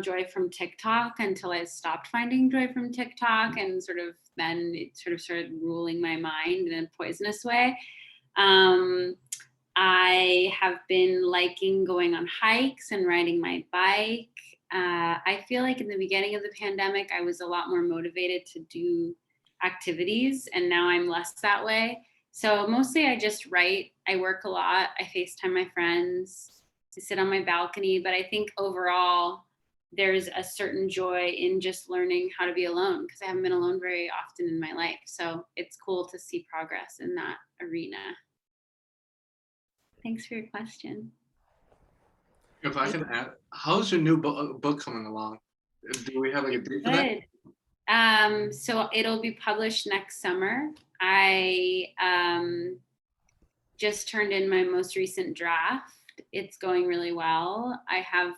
joy from TikTok until I stopped finding joy from TikTok, and then it started ruling my mind in a poisonous way. I have been liking going on hikes and riding my bike. I feel like in the beginning of the pandemic, I was a lot more motivated to do activities, and now I'm less that way. So mostly I just write. I work a lot. I FaceTime my friends. I sit on my balcony. But I think overall, there's a certain joy in just learning how to be alone, because I haven't been alone very often in my life. So it's cool to see progress in that arena. Thanks for your question. If I can add, how's your new book coming along? Do we have like a date for that? So it'll be published next summer. I just turned in my most recent draft. It's going really well. I have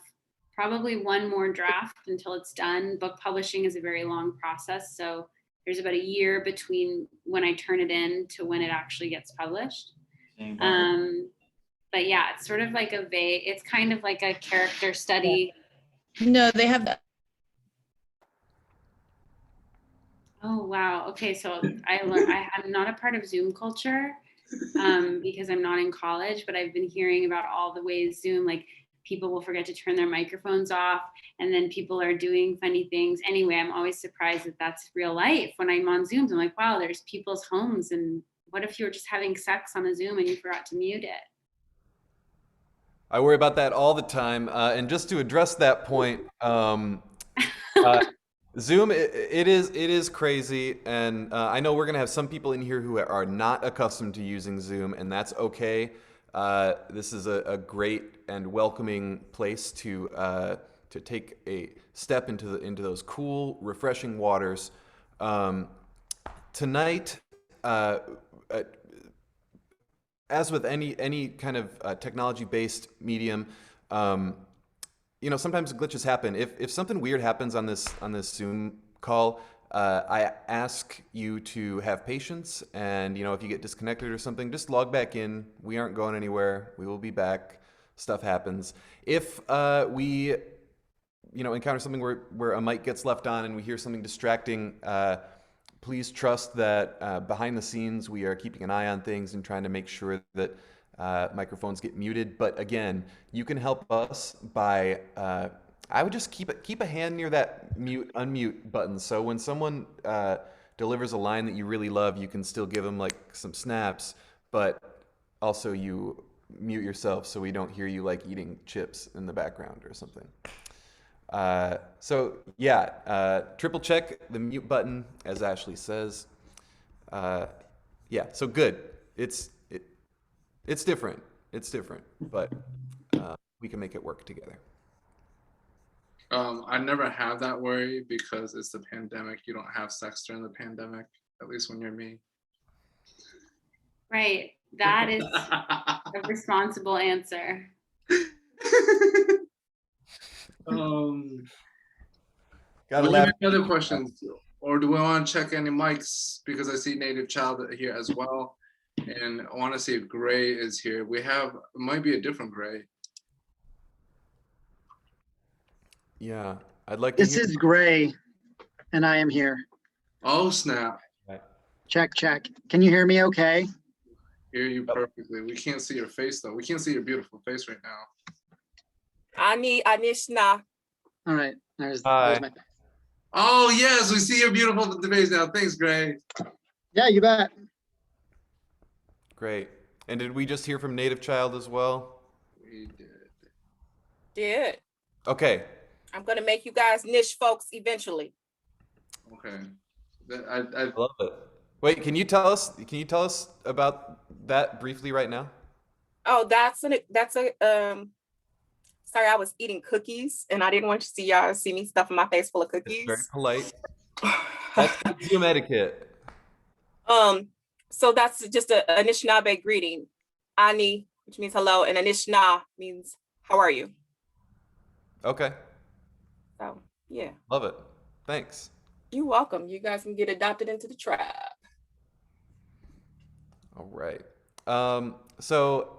probably one more draft until it's done. Book publishing is a very long process, so there's about a year between when I turn it in to when it actually gets published. But yeah, it's sort of like it's kind of like a character study. No, they have that. Oh, wow. Okay, so I'm not a part of Zoom culture because I'm not in college, but I've been hearing about all the ways Zoom, like people will forget to turn their microphones off, and then people are doing funny things. Anyway, I'm always surprised that that's real life. When I'm on Zooms, I'm like, wow, there's people's homes, and what if you were just having sex on a Zoom and you forgot to mute it? I worry about that all the time. And just to address that point, Zoom, it is crazy. And I know we're going to have some people in here who are not accustomed to using Zoom, and that's okay. This is a great and welcoming place to take a step into those cool, refreshing waters. Tonight, as with any kind of technology-based medium, sometimes glitches happen. If something weird happens on this Zoom call, I ask you to have patience, and if you get disconnected or something, just log back in. We aren't going anywhere. We will be back. Stuff happens. If we encounter something where a mic gets left on and we hear something distracting, please trust that behind the scenes we are keeping an eye on things and trying to make sure that microphones get muted. But again, you can help us by I would just keep a hand near that mute unmute button, so when someone delivers a line that you really love, you can still give them like some snaps, but also you mute yourself so we don't hear you like eating chips in the background or something. So yeah, triple check the mute button, as Ashley says. Yeah, so good. It's different. It's different, but we can make it work together. I never have that worry because it's the pandemic. You don't have sex during the pandemic, at least when you're me. Right. That is a responsible answer. Any other questions, or do we want to check any mics? Because I see Native Child here as well, and I want to see if Gray is here. It might be a different Gray. Yeah, I'd like to. This is Gray, and I am here. Oh snap! Check. Can you hear me? Okay. Hear you perfectly. We can't see your face though. We can't see your beautiful face right now. Anishna. All right. There's my face. Oh yes, we see your beautiful face now. Thanks, Gray. Yeah, you bet. Great. And did we just hear from Native Child as well? We did. Okay. I'm gonna make you guys niche folks eventually. Okay. I love it. Wait, can you tell us about that briefly right now? Oh, that's a sorry, I was eating cookies and I didn't want y'all to see me stuffing my face full of cookies. It's very polite. That's Zoom etiquette. So that's just a Anishinaabe greeting. Ani, which means hello, and Anishna means how are you? Okay. So yeah. Love it. Thanks. You're welcome. You guys can get adopted into the tribe. All right. So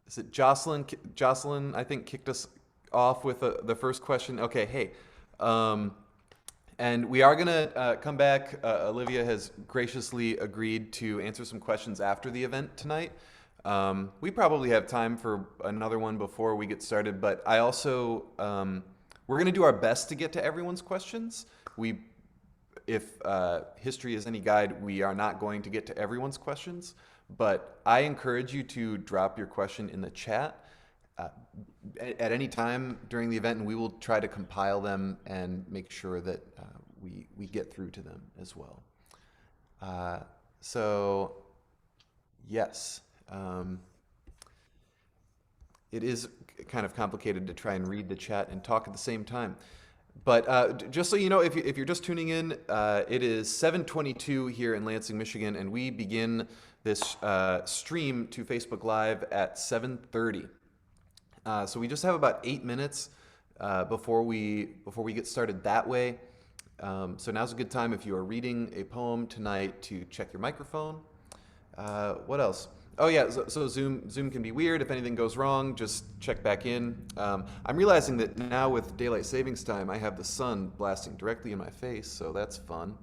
is it Jocelyn? Jocelyn, I think, kicked us off with the first question. Okay, hey. And we are going to come back. Olivia has graciously agreed to answer some questions after the event tonight. We probably have time for another one before we get started, but I also, we're going to do our best to get to everyone's questions. If history is any guide, we are not going to get to everyone's questions, but I encourage you to drop your question in the chat at any time during the event, and we will try to compile them and make sure that we get through to them as well. So, yes. It is kind of complicated to try and read the chat and talk at the same time. But just so you know, if you're just tuning in, it is 7:22 here in Lansing, Michigan, and we begin this stream to Facebook Live at 7:30. So we just have about 8 minutes before we get started that way. So now's a good time if you are reading a poem tonight to check your microphone. What else? Oh yeah, so Zoom can be weird. If anything goes wrong, just check back in. I'm realizing that now with daylight savings time, I have the sun blasting directly in my face, so that's fun.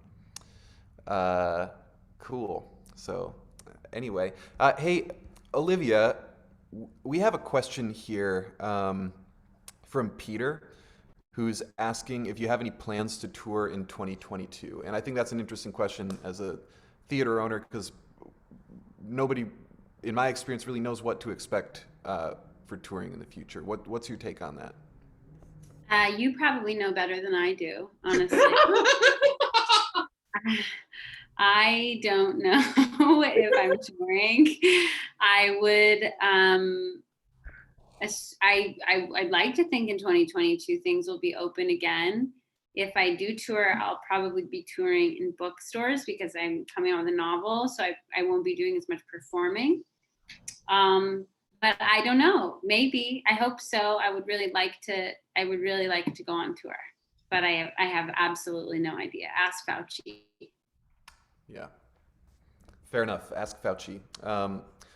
Cool. So anyway, hey, Olivia, we have a question here from Peter, who's asking if you have any plans to tour in 2022. And I think that's an interesting question as a theater owner, because nobody, in my experience, really knows what to expect for touring in the future. What's your take on that? You probably know better than I do, honestly. I don't know if I'm touring. I would, I'd like to think in 2022 things will be open again. If I do tour, I'll probably be touring in bookstores because I'm coming out with a novel, so I won't be doing as much performing. But I don't know. Maybe. I hope so. I would really like to go on tour, but I have absolutely no idea. Ask Fauci. Yeah, fair enough. Ask Fauci.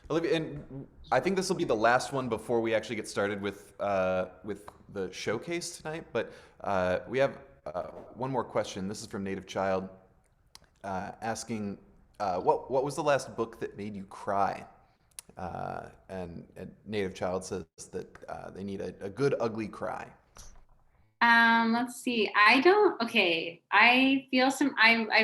Olivia, and I think this will be the last one before we actually get started with the showcase tonight. But we have one more question. This is from Native Child, asking, what was the last book that made you cry? And Native Child says that they need a good ugly cry. Let's see. I have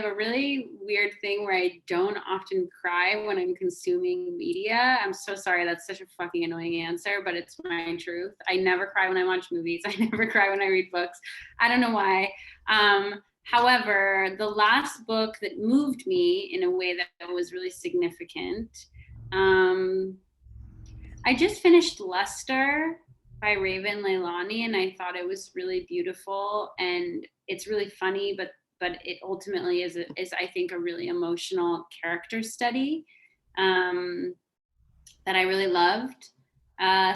a really weird thing where I don't often cry when I'm consuming media. I'm so sorry. That's such a fucking annoying answer, but it's my truth. I never cry when I watch movies. I never cry when I read books. I don't know why. However, the last book that moved me in a way that was really significant, I just finished Luster by Raven Leilani, and I thought it was really beautiful, and it's really funny, but it ultimately is I think a really emotional character study that I really loved.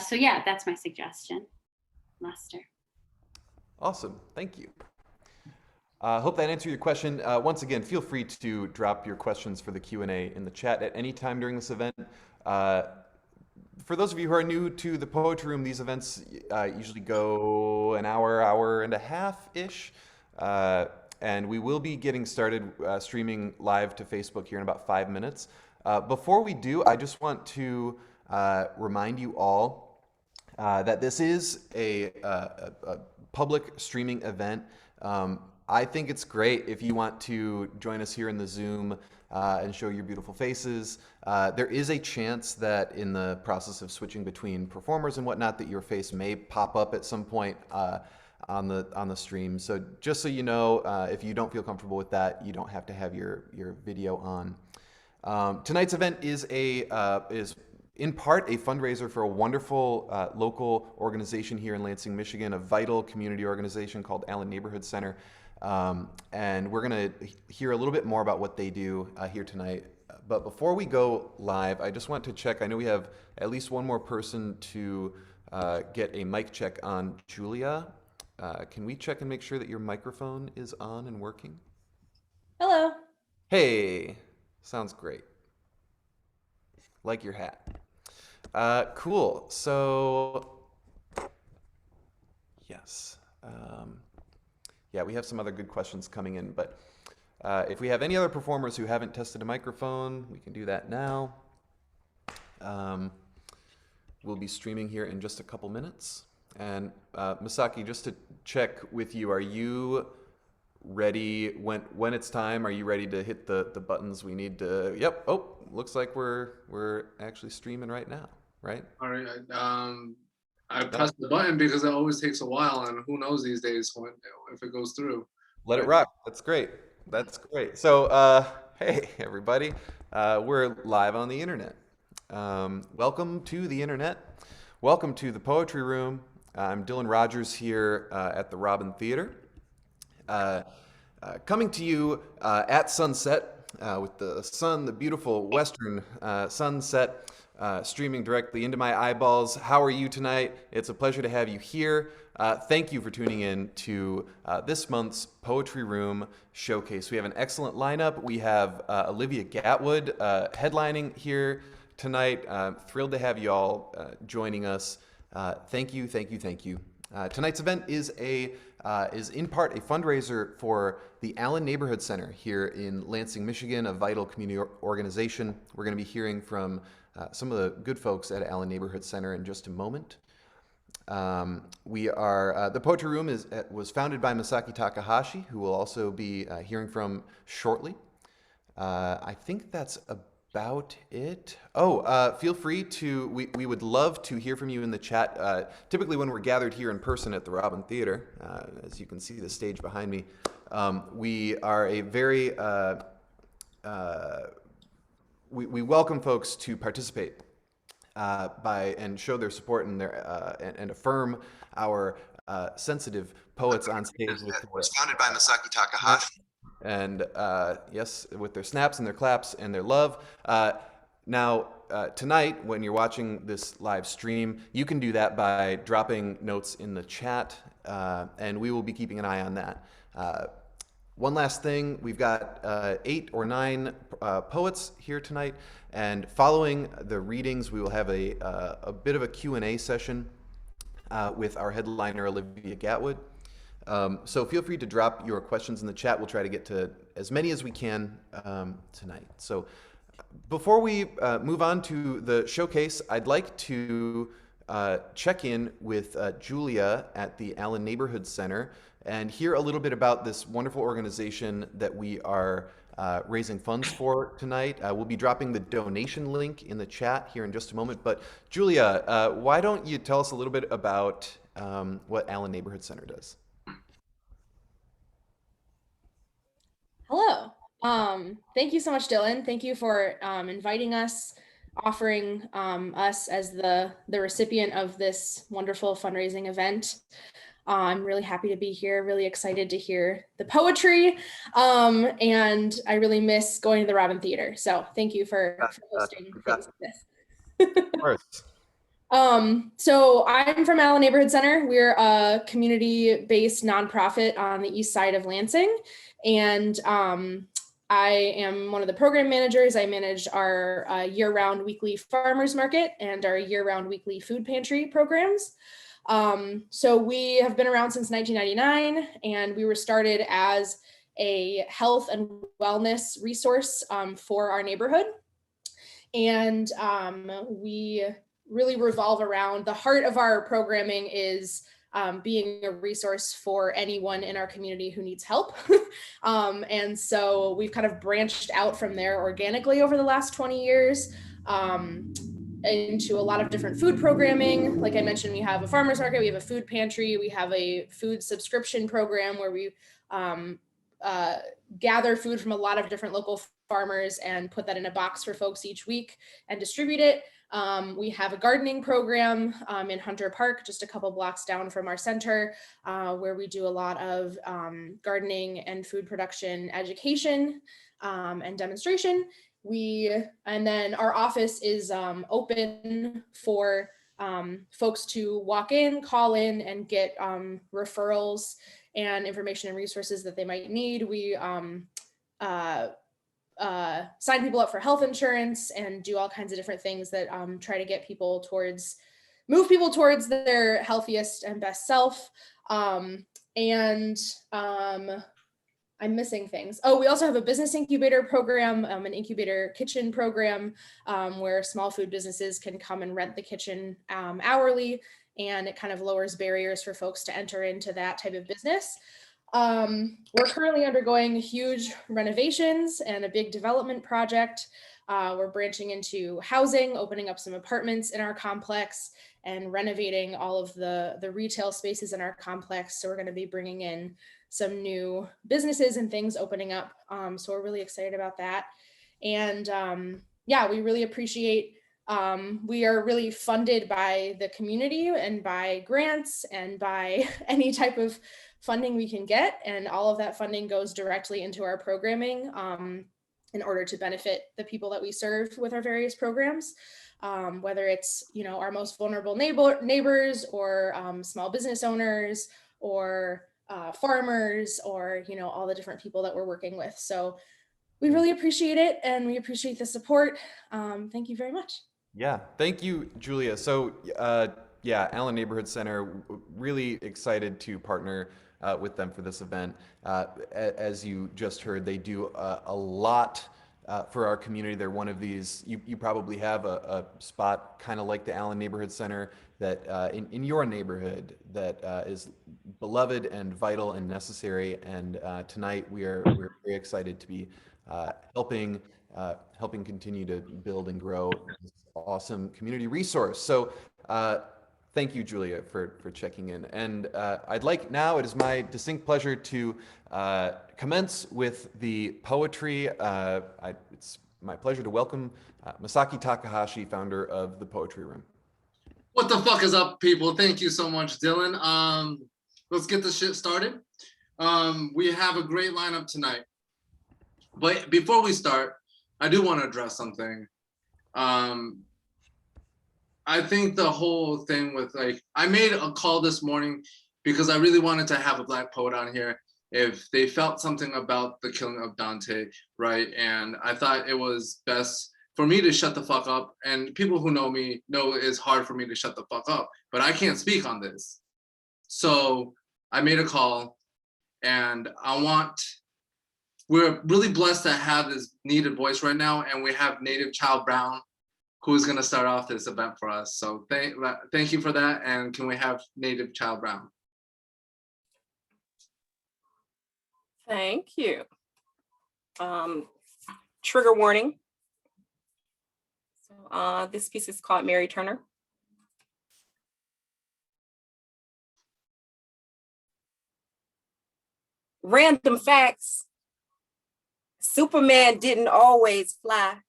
So yeah, that's my suggestion. Luster. Awesome, thank you. Hope that answered your question. Once again, feel free to drop your questions for the Q&A in the chat at any time during this event. For those of you who are new to the Poetry Room, these events usually go an hour and a half-ish. And we will be getting started streaming live to Facebook here in about 5 minutes. Before we do, I just want to remind you all that this is a public streaming event. I think it's great if you want to join us here in the Zoom and show your beautiful faces. There is a chance that in the process of switching between performers and whatnot, that your face may pop up at some point on the stream. So just so you know, if you don't feel comfortable with that, you don't have to have your video on. Tonight's event is in part a fundraiser for a wonderful local organization here in Lansing, Michigan, a vital community organization called Allen Neighborhood Center. And we're going to hear a little bit more about what they do here tonight. But before we go live, I just want to check. I know we have at least one more person to get a mic check on. Julia, can we check and make sure that your microphone is on and working? Hello. Hey, sounds great. Like your hat. Cool. So Yes. Yeah, we have some other good questions coming in, but if we have any other performers who haven't tested a microphone, we can do that now. We'll be streaming here in just a couple minutes. And Masaki, just to check with you, are you ready when it's time? Are you ready to hit the buttons we need to? Yep. Oh, looks like we're actually streaming right now, right? All right. I pressed the button because it always takes a while, and who knows these days if it goes through. Let it rock. That's great. That's great. So, hey everybody, we're live on the internet. Welcome to the internet. Welcome to the Poetry Room. I'm Dylan Rogers here at the Robin Theater. Coming to you at sunset with the sun, the beautiful western sunset streaming directly into my eyeballs. How are you tonight? It's a pleasure to have you here. Thank you for tuning in to this month's Poetry Room Showcase. We have an excellent lineup. We have Olivia Gatwood headlining here tonight. Thrilled to have you all joining us. Thank you, thank you, thank you. Tonight's event is in part a fundraiser for the Allen Neighborhood Center here in Lansing, Michigan, a vital community organization. We're going to be hearing from some of the good folks at Allen Neighborhood Center in just a moment. The Poetry Room was founded by Masaki Takahashi, who we'll also be hearing from shortly. I think that's about it. Oh, feel free to, we would love to hear from you in the chat. Typically when we're gathered here in person at the Robin Theater, as you can see the stage behind me, we are a very, we welcome folks to participate and show their support and and affirm our sensitive poets on stage. It was founded by Masaki Takahashi. And yes, with their snaps and their claps and their love. Now, tonight, when you're watching this live stream, you can do that by dropping notes in the chat, and we will be keeping an eye on that. One last thing, we've got 8 or 9 poets here tonight, and following the readings, we will have a bit of a Q&A session with our headliner, Olivia Gatwood. So feel free to drop your questions in the chat. We'll try to get to as many as we can tonight. So before we move on to the showcase, I'd like to check in with Julia at the Allen Neighborhood Center and hear a little bit about this wonderful organization that we are raising funds for tonight. We'll be dropping the donation link in the chat here in just a moment. But Julia, why don't you tell us a little bit about what Allen Neighborhood Center does? Hello. Thank you so much, Dylan. Thank you for inviting us, offering us as the recipient of this wonderful fundraising event. I'm really happy to be here, really excited to hear the poetry, and I really miss going to the Robin Theater. So thank you for hosting things like this. Of course. So I'm from Allen Neighborhood Center. We're a community-based nonprofit on the east side of Lansing. And I am one of the program managers. I manage our year-round weekly farmers market and our year-round weekly food pantry programs. So we have been around since 1999, and we were started as a health and wellness resource for our neighborhood. And we really revolve around, the heart of our programming is being a resource for anyone in our community who needs help. And so we've kind of branched out from there organically over the last 20 years into a lot of different food programming. Like I mentioned, we have a farmer's market, we have a food pantry, we have a food subscription program where we gather food from a lot of different local farmers and put that in a box for folks each week and distribute it. We have a gardening program in Hunter Park, just a couple blocks down from our center, where we do a lot of gardening and food production education and demonstration. And then our office is open for folks to walk in, call in, and get referrals and information and resources that they might need. We sign people up for health insurance and do all kinds of different things that try to get people move people towards their healthiest and best self. I'm missing things. Oh, we also have a business incubator program, an incubator kitchen program, where small food businesses can come and rent the kitchen hourly, and it kind of lowers barriers for folks to enter into that type of business. We're currently undergoing huge renovations and a big development project. We're branching into housing, opening up some apartments in our complex, and renovating all of the retail spaces in our complex. So we're going to be bringing in some new businesses and things opening up. So we're really excited about that. And yeah, we really appreciate, we are really funded by the community and by grants and by any type of funding we can get. And all of that funding goes directly into our programming in order to benefit the people that we serve with our various programs. Whether it's, our most vulnerable neighbors or small business owners or farmers or, all the different people that we're working with. So we really appreciate it, and we appreciate the support. Thank you very much. Yeah, thank you, Julia. So yeah, Allen Neighborhood Center, really excited to partner with them for this event. As you just heard, they do a lot for our community. They're one of these, you probably have a spot kind of like the Allen Neighborhood Center that in your neighborhood that is beloved and vital and necessary. And tonight we're very excited to be helping continue to build and grow this awesome community resource. So thank you, Julia, for checking in. And it is my distinct pleasure to commence with the poetry. It's my pleasure to welcome Masaki Takahashi, founder of the Poetry Room. What the fuck is up, people? Thank you so much, Dylan. Let's get this shit started. We have a great lineup tonight. But before we start, I do want to address something. I think the whole thing with I made a call this morning because I really wanted to have a Black poet on here if they felt something about the killing of Dante, right? And I thought it was best for me to shut the fuck up. And people who know me know it's hard for me to shut the fuck up, but I can't speak on this. So I made a call, and we're really blessed to have this needed voice right now, and we have Native Child Brown, who's going to start off this event for us. So thank you for that, and can we have Native Child Brown? Thank you. Trigger warning. So this piece is called Mary Turner. Random facts. Superman didn't always fly.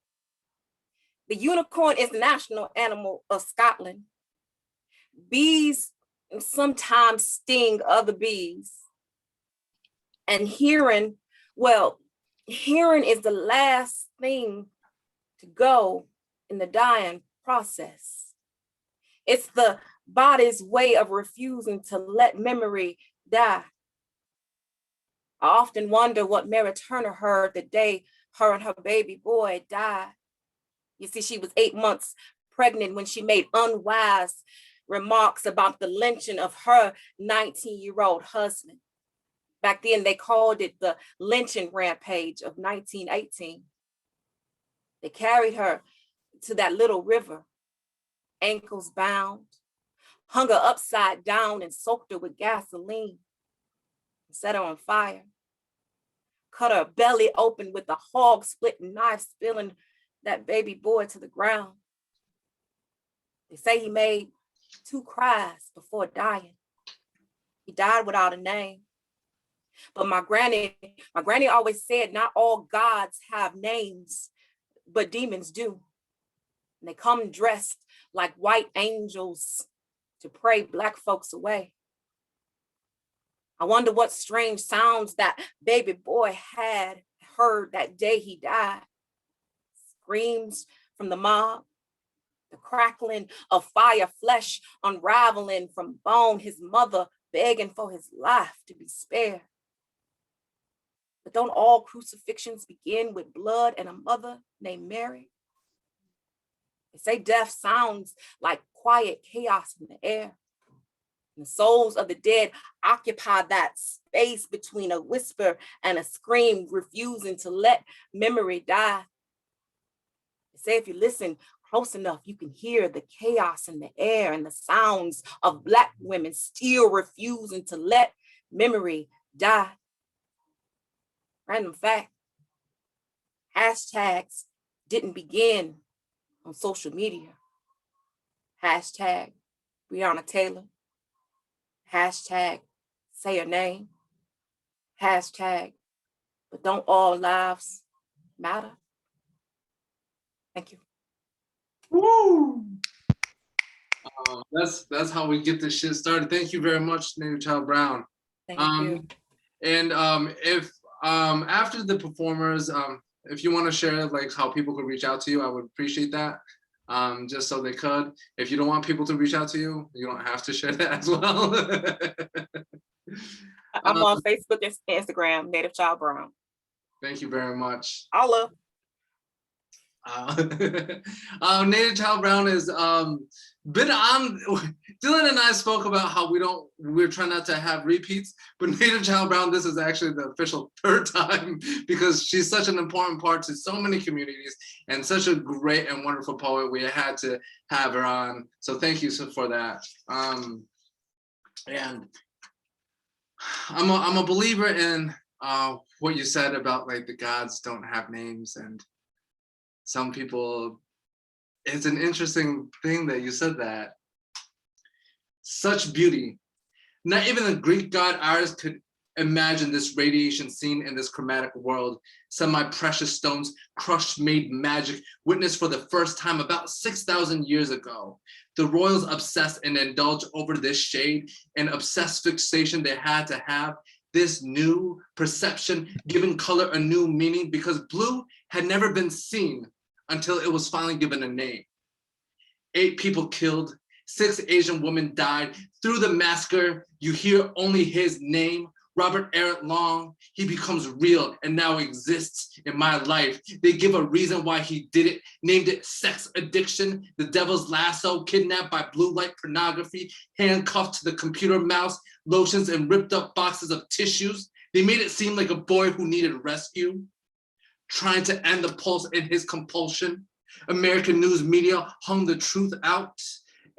The unicorn is the national animal of Scotland. Bees sometimes sting other bees. And hearing is the last thing to go in the dying process. It's the body's way of refusing to let memory die. I often wonder what Mary Turner heard the day her and her baby boy died. You see, she was 8 months pregnant when she made unwise remarks about the lynching of her 19-year-old husband. Back then, they called it the lynching rampage of 1918. They carried her to that little river, ankles bound, hung her upside down and soaked her with gasoline, set her on fire, cut her belly open with a hog-splitting knife, spilling that baby boy to the ground. They say he made 2 cries before dying. He died without a name. But my granny always said, not all gods have names, but demons do. And they come dressed like white angels to pray Black folks away. I wonder what strange sounds that baby boy had heard that day he died. Screams from the mob, the crackling of fire, flesh unraveling from bone, his mother begging for his life to be spared. But don't all crucifixions begin with blood and a mother named Mary? They say death sounds like quiet chaos in the air. The souls of the dead occupy that space between a whisper and a scream, refusing to let memory die. They say if you listen close enough, you can hear the chaos in the air and the sounds of Black women still refusing to let memory die. Random fact, hashtags didn't begin on social media. Hashtag Breonna Taylor. Hashtag say her name. Hashtag, but don't all lives matter? Thank you. Woo! That's how we get this shit started. Thank you very much, Native Child Brown. Thank you. And if after the performers, if you want to share like how people could reach out to you, I would appreciate that. Just so they could. If you don't want people to reach out to you, you don't have to share that as well. I'm on Facebook and Instagram, Native Child Brown. Thank you very much. Holla. Native Child Brown is been on. Dylan and I spoke about how we're trying not to have repeats, but Native Child Brown, this is actually the official third time because she's such an important part to so many communities and such a great and wonderful poet. We had to have her on, so thank you for that. And I'm a believer in what you said about like the gods don't have names, and some people, it's an interesting thing that you said that. Such beauty. Not even the Greek god Ares could imagine this radiation seen in this chromatic world. Semi-precious stones, crushed, made magic, witnessed for the first time about 6,000 years ago. The royals obsessed and indulged over this shade, an obsessed fixation they had to have. This new perception, giving color a new meaning, because blue had never been seen until it was finally given a name. 8 people killed, 6 Asian women died. Through the massacre, you hear only his name, Robert Aaron Long. He becomes real and now exists in my life. They give a reason why he did it, named it sex addiction, the devil's lasso, kidnapped by blue light pornography, handcuffed to the computer mouse, lotions and ripped up boxes of tissues. They made it seem like a boy who needed rescue, trying to end the pulse in his compulsion. American news media hung the truth out,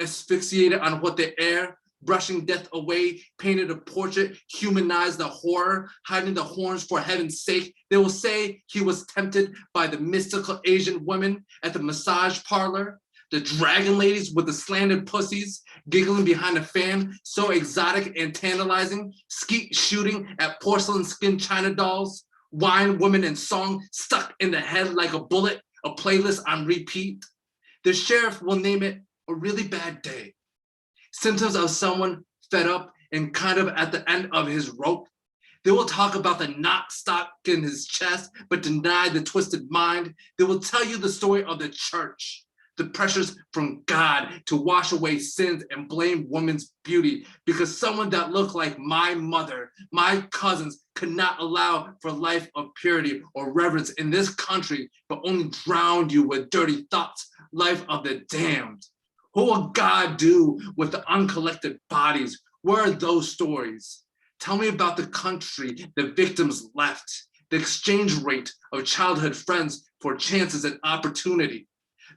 asphyxiated on what they air, brushing death away, painted a portrait, humanized the horror, hiding the horns for heaven's sake. They will say he was tempted by the mystical Asian women at the massage parlor, the dragon ladies with the slanted pussies, giggling behind a fan, so exotic and tantalizing, skeet shooting at porcelain skin china dolls, wine, women, and song stuck in the head like a bullet, a playlist on repeat. The sheriff will name it a really bad day. Symptoms of someone fed up and kind of at the end of his rope. They will talk about the knot stuck in his chest, but deny the twisted mind. They will tell you the story of the church, the pressures from God to wash away sins and blame woman's beauty because someone that looked like my mother, my cousins, could not allow for life of purity or reverence in this country, but only drowned you with dirty thoughts, life of the damned. What will God do with the uncollected bodies? Where are those stories? Tell me about the country the victims left, the exchange rate of childhood friends for chances and opportunity,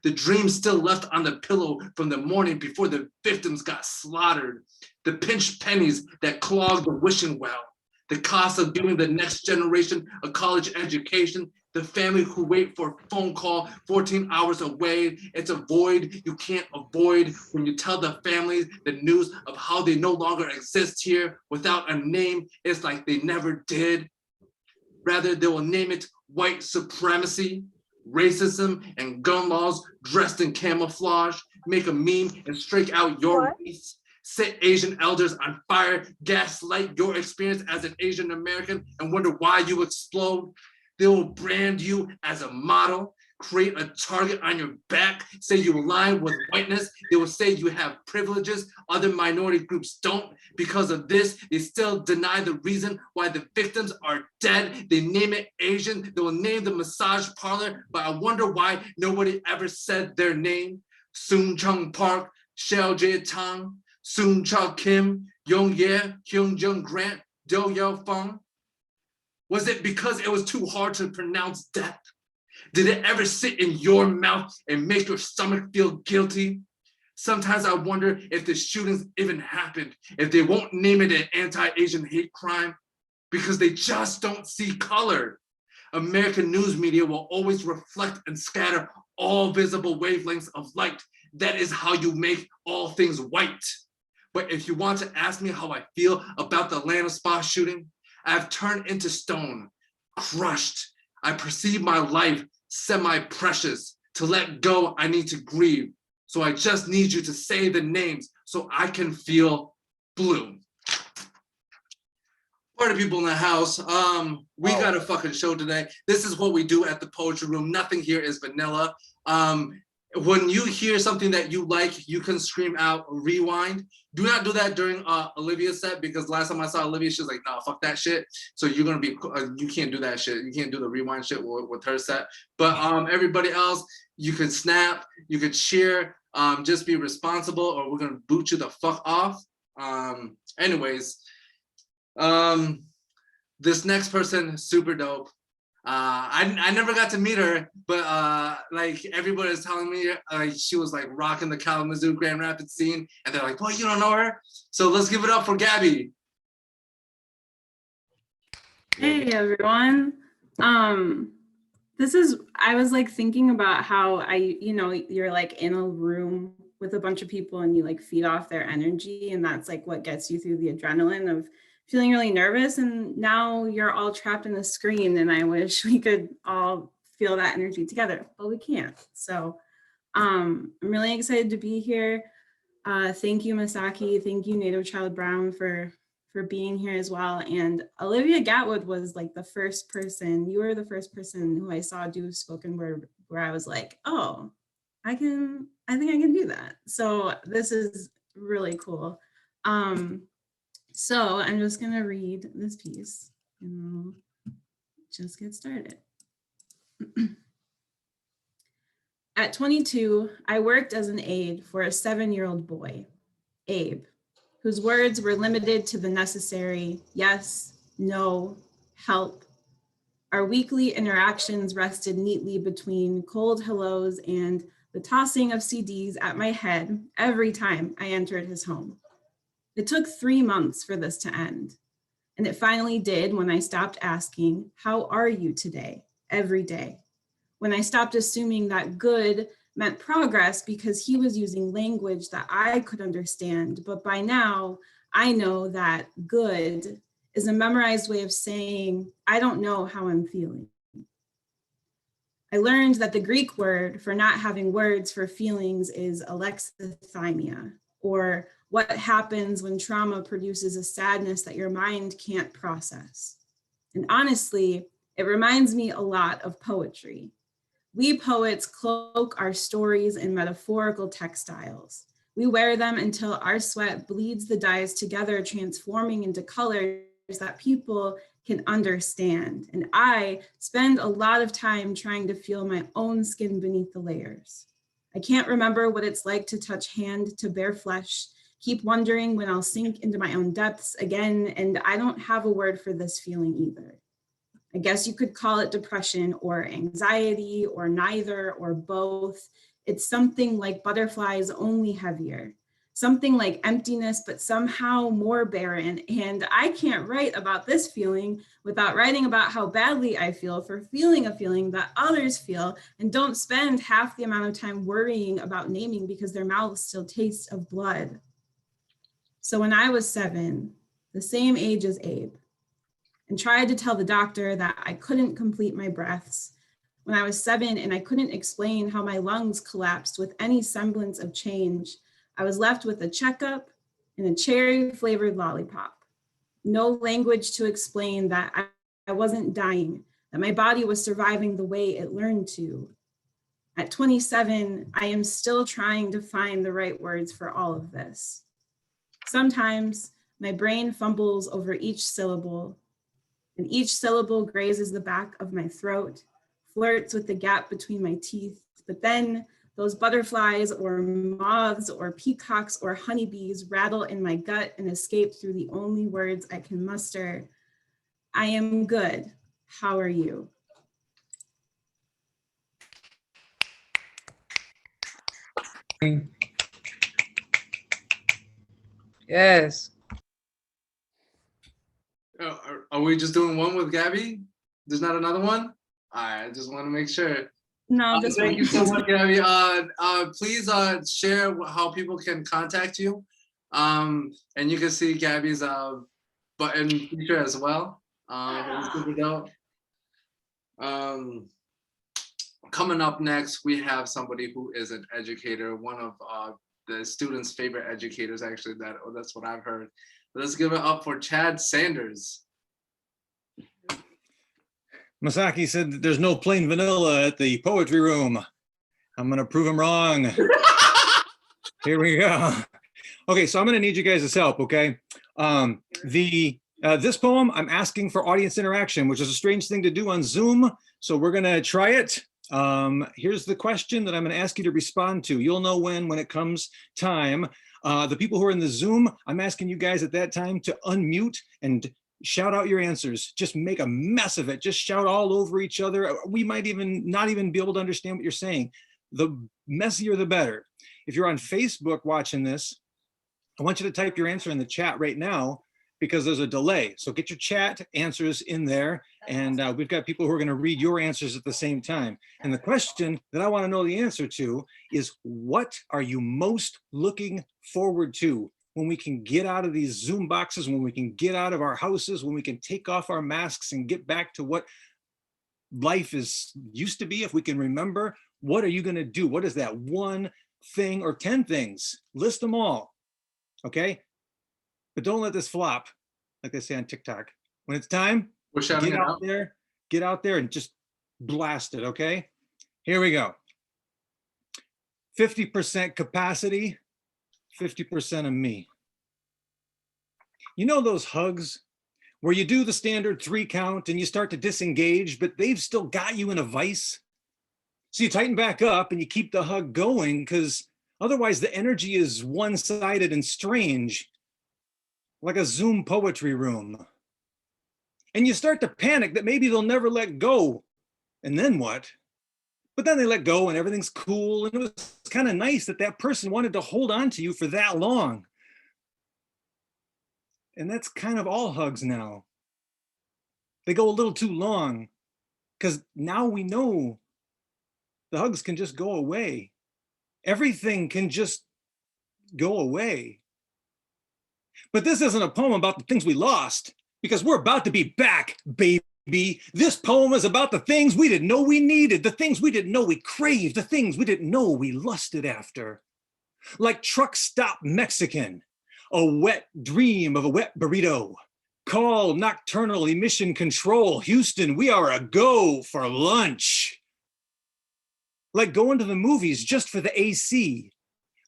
the dreams still left on the pillow from the morning before the victims got slaughtered, the pinched pennies that clogged the wishing well, the cost of giving the next generation a college education, the family who wait for a phone call 14 hours away. It's a void you can't avoid when you tell the families the news of how they no longer exist here without a name. It's like they never did. Rather, they will name it white supremacy, racism, and gun laws dressed in camouflage, make a meme and strike out your race, set Asian elders on fire, gaslight your experience as an Asian American and wonder why you explode. They will brand you as a model, create a target on your back, say you align with whiteness. They will say you have privileges other minority groups don't. Because of this, they still deny the reason why the victims are dead. They name it Asian. They will name the massage parlor, but I wonder why nobody ever said their name. Soon Chung Park, Shell Jae Tang, Soon Cha Kim, Yong Ye, Hyun Jung Grant, Do Yo Fung? Was it because it was too hard to pronounce death? Did it ever sit in your mouth and make your stomach feel guilty? Sometimes I wonder if the shootings even happened, if they won't name it an anti-Asian hate crime, because they just don't see color. American news media will always reflect and scatter all visible wavelengths of light. That is how you make all things white. But if you want to ask me how I feel about the Atlanta spa shooting, I've turned into stone, crushed. I perceive my life semi-precious. To let go, I need to grieve. So I just need you to say the names so I can feel blue. Party people in the house, we got a fucking show today. This is what we do at the Poetry Room. Nothing here is vanilla. When you hear something that you like, you can scream out rewind. Do not do that during Olivia's set, because last time I saw Olivia, she was like, nah, fuck that shit. So you're gonna be, you can't do that shit. You can't do the rewind shit with her set. But everybody else, you could snap, you could cheer, just be responsible or we're gonna boot you the fuck off. Anyways, this next person, super dope. I never got to meet her, but like everybody was telling me she was like rocking the Kalamazoo Grand Rapids scene, and they're like, "Boy, you don't know her?" So let's give it up for Gabby. Hey everyone. I was like thinking about how you're like in a room with a bunch of people and you like feed off their energy, and that's like what gets you through the adrenaline of feeling really nervous, and now you're all trapped in the screen, and I wish we could all feel that energy together, but we can't. So I'm really excited to be here. Thank you, Masaki. Thank you, Native Child Brown, for being here as well. And Olivia Gatwood was like the first person, you were the first person who I saw do spoken word where I was like, oh, I think I can do that. So this is really cool. So I'm just gonna read this piece and we'll just get started. At 22, I worked as an aide for a 7-year-old boy, Abe, whose words were limited to the necessary yes, no, help. Our weekly interactions rested neatly between cold hellos and the tossing of CDs at my head every time I entered his home. It took 3 months for this to end. And it finally did when I stopped asking, how are you today, every day? When I stopped assuming that good meant progress because he was using language that I could understand. But by now, I know that good is a memorized way of saying, I don't know how I'm feeling. I learned that the Greek word for not having words for feelings is alexithymia, or what happens when trauma produces a sadness that your mind can't process. And honestly, it reminds me a lot of poetry. We poets cloak our stories in metaphorical textiles. We wear them until our sweat bleeds the dyes together, transforming into colors that people can understand. And I spend a lot of time trying to feel my own skin beneath the layers. I can't remember what it's like to touch hand to bare flesh, keep wondering when I'll sink into my own depths again, and I don't have a word for this feeling either. I guess you could call it depression or anxiety or neither or both. It's something like butterflies, only heavier. Something like emptiness, but somehow more barren. And I can't write about this feeling without writing about how badly I feel for feeling a feeling that others feel and don't spend half the amount of time worrying about naming because their mouths still taste of blood. So when I was 7, the same age as Abe, and tried to tell the doctor that I couldn't complete my breaths, when I was 7 and I couldn't explain how my lungs collapsed with any semblance of change, I was left with a checkup and a cherry-flavored lollipop. No language to explain that I wasn't dying, that my body was surviving the way it learned to. At 27, I am still trying to find the right words for all of this. Sometimes my brain fumbles over each syllable, and each syllable grazes the back of my throat, flirts with the gap between my teeth, but then Those butterflies or moths or peacocks or honeybees rattle in my gut and escape through the only words I can muster. I am good. How are you? Yes. Are we just doing one with Gabby? There's not another one? I just want to make sure. No, just Thank one. you so much, Gabby. Please share how people can contact you. And you can see Gabby's button feature as well. It's super dope. Coming up next, we have somebody who is an educator, one of the students' favorite educators, actually. That's what I've heard. Let's give it up for Chad Sanders. Masaki said that there's no plain vanilla at the poetry room. I'm gonna prove him wrong. Here we go. Okay, so I'm gonna need you guys' help, okay? This poem, I'm asking for audience interaction, which is a strange thing to do on Zoom, so we're gonna try it. Here's the question that I'm gonna ask you to respond to. You'll know when it comes time. The people who are in the Zoom, I'm asking you guys at that time to unmute and shout out your answers. Just make a mess of it. Just shout all over each other. We might even not even be able to understand what you're saying. The messier, the better. If you're on Facebook watching this, I want you to type your answer in the chat right now because there's a delay. So get your chat answers in there. And we've got people who are gonna read your answers at the same time. And the question that I wanna know the answer to is, what are you most looking forward to when we can get out of these Zoom boxes, when we can get out of our houses, when we can take off our masks and get back to what life is used to be? If we can remember, what are you gonna do? What is that one thing or 10 things? List them all, okay? But don't let this flop, like they say on TikTok. When it's time, We're shouting get it out there, get out there and just blast it, okay? Here we go. 50% capacity, 50% of me. You know those hugs where you do the standard 3 count and you start to disengage, but they've still got you in a vice? So you tighten back up and you keep the hug going because otherwise the energy is one-sided and strange, like a Zoom poetry room. And you start to panic that maybe they'll never let go. And then what? But then they let go and everything's cool. And it was kind of nice that that person wanted to hold on to you for that long. And that's kind of all hugs now. They go a little too long because now we know the hugs can just go away. Everything can just go away. But this isn't a poem about the things we lost, because we're about to be back, baby. This poem is about the things we didn't know we needed, the things we didn't know we craved, the things we didn't know we lusted after. Like Truck Stop Mexican, a wet dream of a wet burrito. Call nocturnal emission control. Houston, we are a go for lunch. Like going to the movies just for the AC.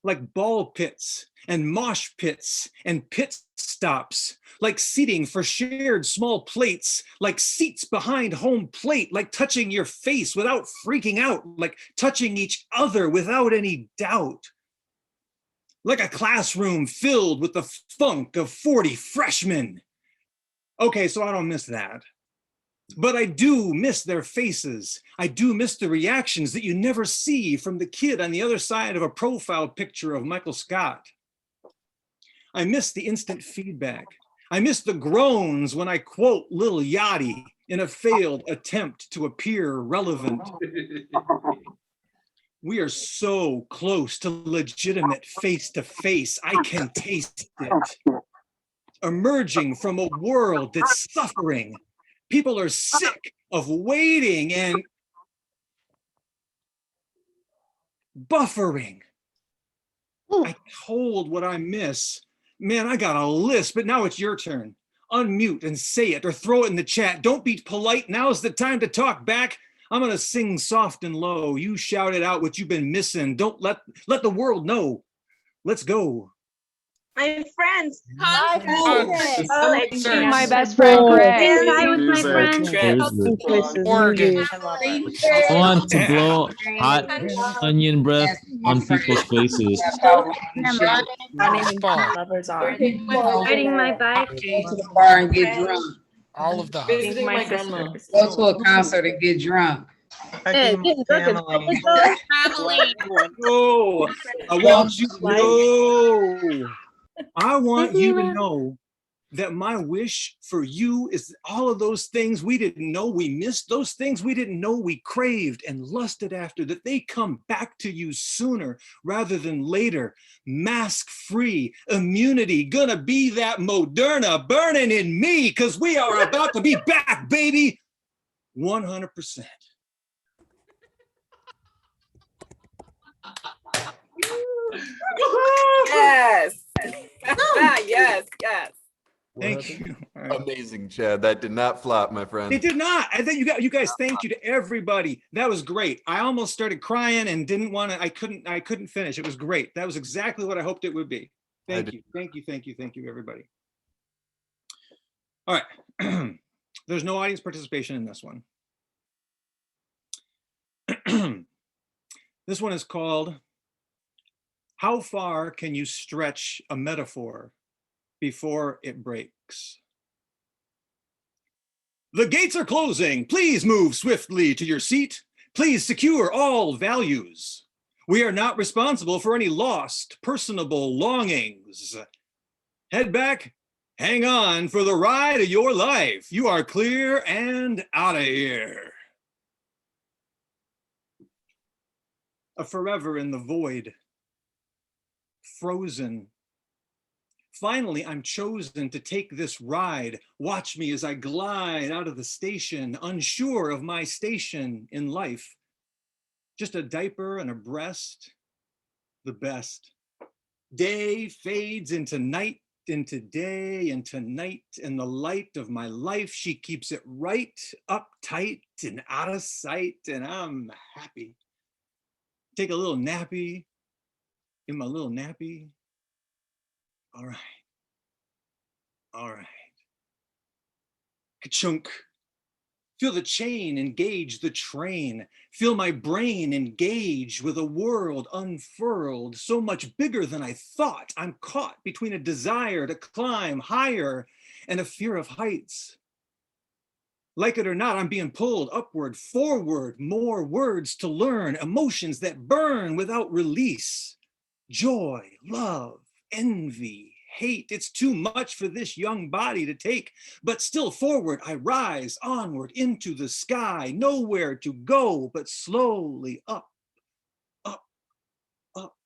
Like ball pits and mosh pits and pit stops, like seating for shared small plates, like seats behind home plate, like touching your face without freaking out, like touching each other without any doubt. Like a classroom filled with the funk of 40 freshmen. Okay, so I don't miss that. But I do miss their faces. I do miss the reactions that you never see from the kid on the other side of a profile picture of Michael Scott. I miss the instant feedback. I miss the groans when I quote Lil Yachty in a failed attempt to appear relevant. We are so close to legitimate face-to-face. I can taste it. Emerging from a world that's suffering. People are sick of waiting and buffering. I told what I miss. Man, I got a list, but now it's your turn. Unmute and say it or throw it in the chat. Don't be polite. Now's the time to talk back. I'm gonna sing soft and low. You shout it out what you've been missing. Don't let the world know. Let's go. My friends. My best friend, Greg. And I with my friends. Morgan. I want to blow hot onion breath on people's faces. Riding my bike. Go to the bar and get drunk. All of the hugs. Visiting my grandma. Go to a concert and get drunk. Getting drunk is traveling. No, I want you to know. I want you to know that my wish for you is all of those things we didn't know we missed, those things we didn't know we craved and lusted after, that they come back to you sooner rather than later. Mask-free, immunity, gonna be that Moderna burning in me, because we are about to be back, baby. 100%. Yes. Yes, yes. Thank you. Amazing, Chad. That did not flop, my friend. It did not. I think you guys, thank you to everybody. That was great. I almost started crying and didn't want to, I couldn't finish. It was great. That was exactly what I hoped it would be. Thank you, everybody. All right. There's no audience participation in this one. This one is called, How Far Can You Stretch a Metaphor Before It Breaks? The gates are closing. Please move swiftly to your seat. Please secure all values. We are not responsible for any lost, personable longings. Head back, hang on for the ride of your life. You are clear and out of here. A forever in the void, frozen. Finally, I'm chosen to take this ride. Watch me as I glide out of the station, unsure of my station in life. Just a diaper and a breast, the best. Day fades into night, into day, into night, and the light of my life, she keeps it right, uptight and out of sight, and I'm happy. Take a little nappy in my little nappy. All right. All right. Ka-chunk. Feel the chain engage the train. Feel my brain engage with a world unfurled, so much bigger than I thought. I'm caught between a desire to climb higher and a fear of heights. Like it or not, I'm being pulled upward, forward, more words to learn, emotions that burn without release. Joy, love, envy, hate. It's too much for this young body to take, but still forward I rise, onward into the sky, nowhere to go, but slowly up, up, up.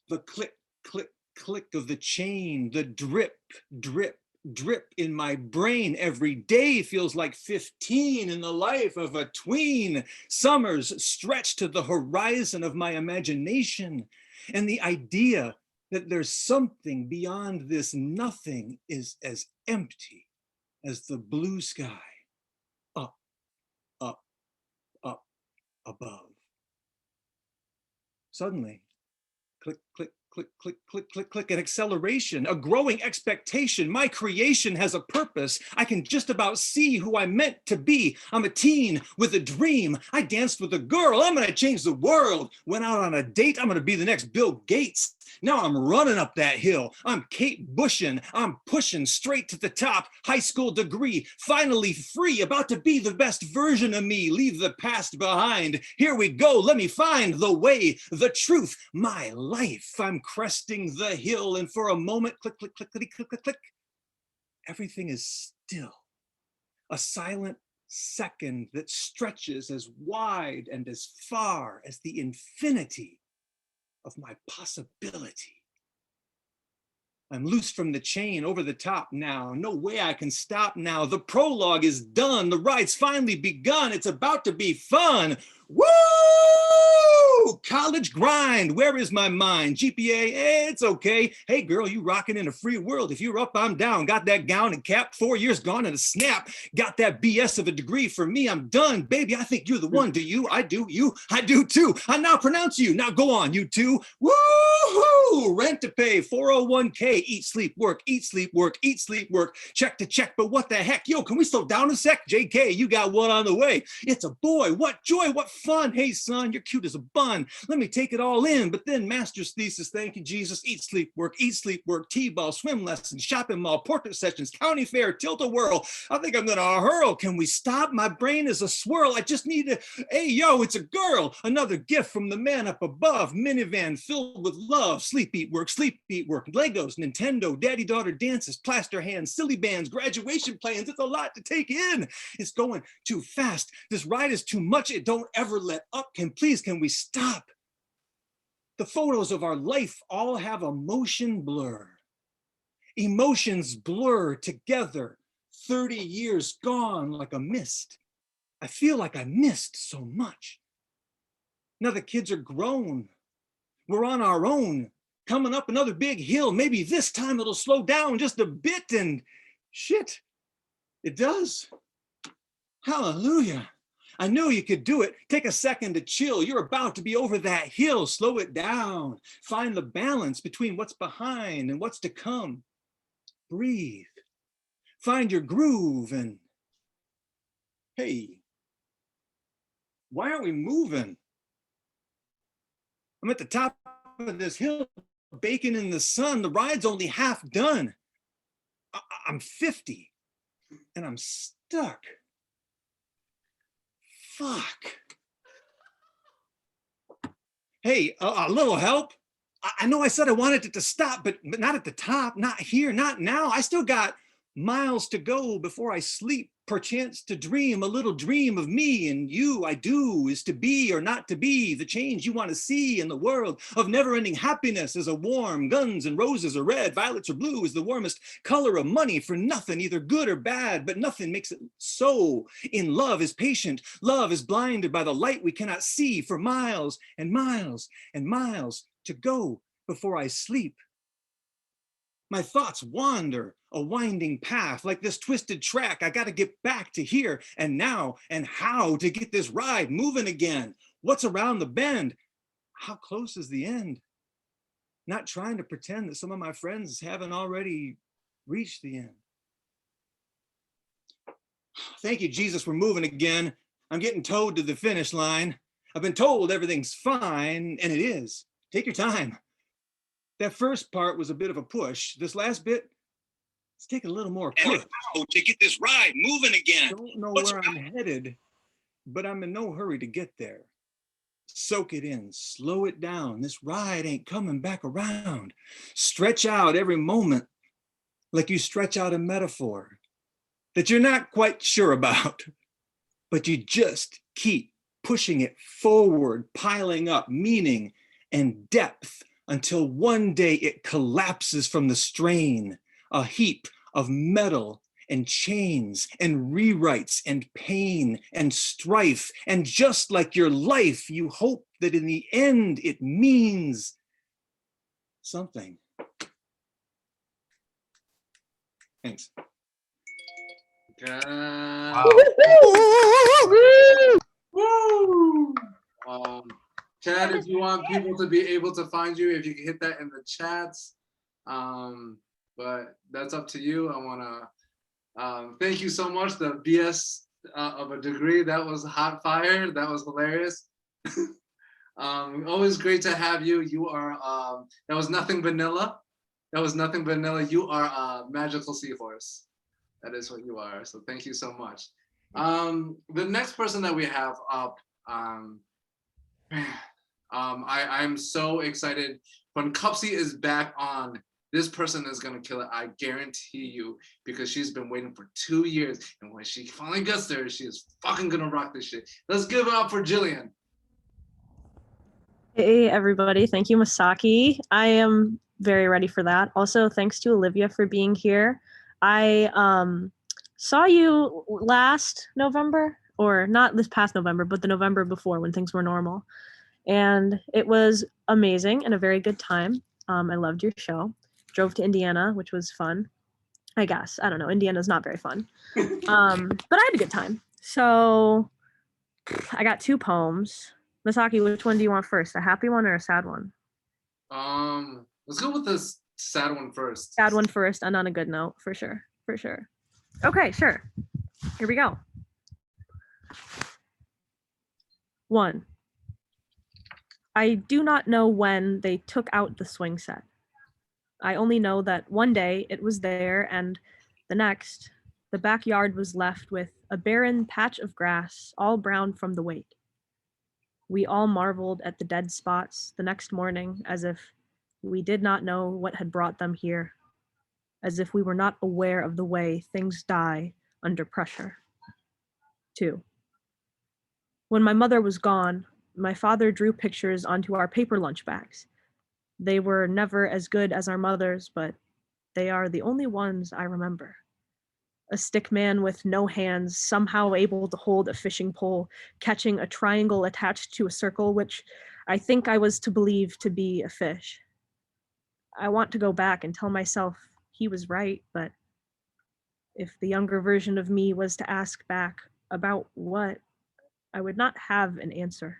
The click, click, click of the chain, the drip, drip, drip in my brain. Every day feels like 15 in the life of a tween. Summers stretch to the horizon of my imagination, and the idea that there's something beyond this nothing is as empty as the blue sky. Up, up, up, above. Suddenly, click, click, click, click, click, click, click, an acceleration, a growing expectation. My creation has a purpose. I can just about see who I'm meant to be. I'm a teen with a dream. I danced with a girl. I'm gonna change the world. Went out on a date. I'm gonna be the next Bill Gates. Now I'm running up that hill. I'm Kate Bushing. I'm pushing straight to the top. High school degree, finally free, about to be the best version of me. Leave the past behind. Here we go. Let me find the way, the truth, my life. I'm cresting the hill, and for a moment, click, click, click, click, click, click, click. Everything is still. A silent second that stretches as wide and as far as the infinity of my possibility. I'm loose from the chain, over the top now. No way I can stop now. The prologue is done. The ride's finally begun. It's about to be fun. Woo! Woo! College grind. Where is my mind? GPA, it's okay. Hey girl, you rocking in a free world. If you're up, I'm down. Got that gown and cap, 4 years gone in a snap. Got that BS of a degree. For me, I'm done. Baby, I think you're the one. Do you? I do. You? I do too. I now pronounce you. Now go on, you two. Woo-hoo! Rent to pay, 401k, eat, sleep, work, eat, sleep, work, eat, sleep, work, check to check, but what the heck? Yo, can we slow down a sec? JK, you got one on the way. It's a boy. What joy, what fun. Hey, son, you're cute as a bun. Let me take it all in. But then master's thesis, thank you, Jesus. Eat, sleep, work, T-ball, swim lessons, shopping mall, portrait sessions, county fair, tilt-a-whirl. I think I'm gonna hurl. Can we stop? My brain is a swirl. I just need to, hey, yo, it's a girl. Another gift from the man up above. Minivan filled with love. Sleep, eat, work, Legos, Nintendo, daddy-daughter dances, plaster hands, silly bands, graduation plans. It's a lot to take in. It's going too fast. This ride is too much. It don't ever let up. Can we stop? The photos of our life all have a motion blur. Emotions blur together. 30 years gone like a mist. I feel like I missed so much. Now the kids are grown. We're on our own, coming up another big hill. Maybe this time it'll slow down just a bit, and shit, it does. Hallelujah. I knew you could do it. Take a second to chill. You're about to be over that hill. Slow it down. Find the balance between what's behind and what's to come. Breathe. Find your groove and, hey, why aren't we moving? I'm at the top of this hill, baking in the sun. The ride's only half done. I'm 50 and I'm stuck. Fuck. Hey, a little help? I know I said I wanted it to stop, but not at the top, not here, not now. I still got miles to go before I sleep, perchance to dream a little dream of me and you. I do is to be or not to be, the change you want to see in the world of never-ending happiness is a warm, guns and roses are red, violets are blue is the warmest color of money for nothing, either good or bad, but nothing makes it so. In love is patient, love is blinded by the light we cannot see for miles and miles and miles to go before I sleep. My thoughts wander a winding path like this twisted track. I got to get back to here and now and how to get this ride moving again. What's around the bend? How close is the end? Not trying to pretend that some of my friends haven't already reached the end. Thank you, Jesus, we're moving again. I'm getting towed to the finish line. I've been told everything's fine, and it is. Take your time. That first part was a bit of a push. This last bit, let's take a little more push. To get this ride moving again. Don't know where I'm headed, but I'm in no hurry to get there. Soak it in, slow it down. This ride ain't coming back around. Stretch out every moment like you stretch out a metaphor that you're not quite sure about, but you just keep pushing it forward, piling up meaning and depth until one day it collapses from the strain, a heap of metal and chains and rewrites and pain and strife. And just like your life, you hope that in the end it means something. Thanks. Wow. Woo! Chad, if you want people to be able to find you, if you can hit that in the chats. But that's up to you. I want to thank you so much. The BS of a degree, that was hot fire. That was hilarious. Always great to have you. You are, that was nothing vanilla. That was nothing vanilla. You are a magical seahorse. That is what you are. So thank you so much. The next person that we have up, I'm so excited. When Cupsy is back on, this person is gonna kill it. I guarantee you, because she's been waiting for 2 years, and when she finally gets there, she is fucking gonna rock this shit. Let's give it up for Jillian. Hey everybody, thank you Masaki. I am very ready for that. Also, thanks to Olivia for being here. I saw you last November, or not this past November, but the November before when things were normal. And it was amazing and a very good time. I loved your show. Drove to Indiana, which was fun. I guess. I don't know. Indiana's not very fun. But I had a good time. So I got 2 poems. Masaki, which one do you want first? A happy one or a sad one? Let's go with this sad one first. Sad one first, and on a good note, for sure. For sure. Okay, sure. Here we go. 1. I do not know when they took out the swing set. I only know that one day it was there, and the next, the backyard was left with a barren patch of grass, all brown from the weight. We all marveled at the dead spots the next morning, as if we did not know what had brought them here, as if we were not aware of the way things die under pressure. 2. When my mother was gone, my father drew pictures onto our paper lunch bags. They were never as good as our mother's, but they are the only ones I remember. A stick man with no hands, somehow able to hold a fishing pole, catching a triangle attached to a circle, which I think I was to believe to be a fish. I want to go back and tell myself he was right, but if the younger version of me was to ask back about what, I would not have an answer.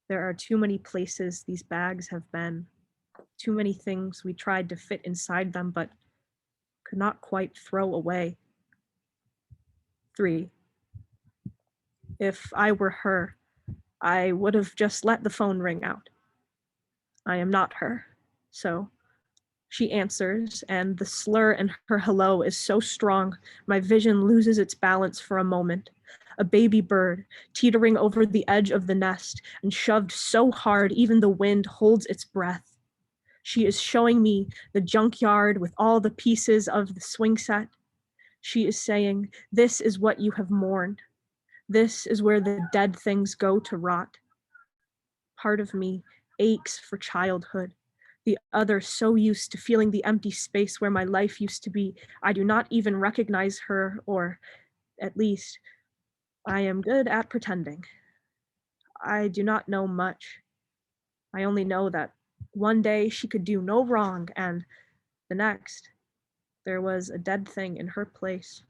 There are too many places these bags have been, too many things we tried to fit inside them, but could not quite throw away. 3. If I were her, I would have just let the phone ring out. I am not her, so she answers, and the slur in her hello is so strong, my vision loses its balance for a moment. A baby bird teetering over the edge of the nest and shoved so hard even the wind holds its breath. She is showing me the junkyard with all the pieces of the swing set. She is saying, this is what you have mourned. This is where the dead things go to rot. Part of me aches for childhood. The other so used to feeling the empty space where my life used to be. I do not even recognize her, or at least I am good at pretending. I do not know much. I only know that one day she could do no wrong, and the next, there was a dead thing in her place.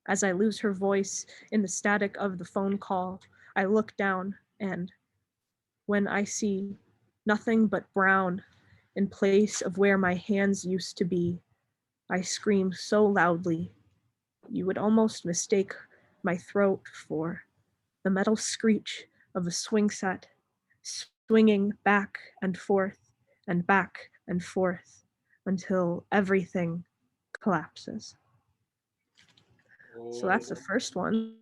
As I lose her voice in the static of the phone call, I look down, and when I see nothing but brown in place of where my hands used to be, I scream so loudly, you would almost mistake my throat for the metal screech of a swing set, swinging back and forth until everything collapses. So that's the first one.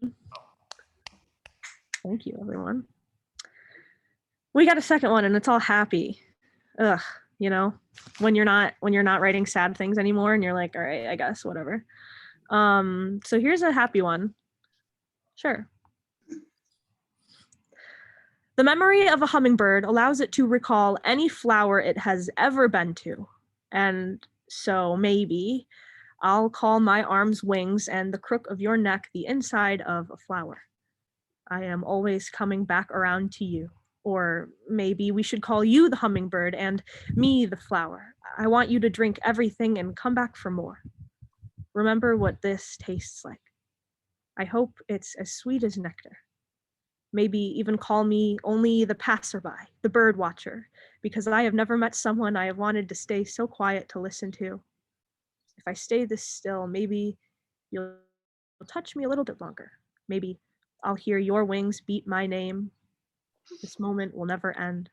Thank you, everyone. We got a second one, and it's all happy. Ugh, you know, when you're not writing sad things anymore, and you're like, all right, I guess, whatever. So here's a happy one. Sure. The memory of a hummingbird allows it to recall any flower it has ever been to. And so maybe I'll call my arms wings and the crook of your neck the inside of a flower. I am always coming back around to you. Or maybe we should call you the hummingbird and me the flower. I want you to drink everything and come back for more. Remember what this tastes like. I hope it's as sweet as nectar. Maybe even call me only the passerby, the bird watcher, because I have never met someone I have wanted to stay so quiet to listen to. If I stay this still, maybe you'll touch me a little bit longer. Maybe I'll hear your wings beat my name. This moment will never end.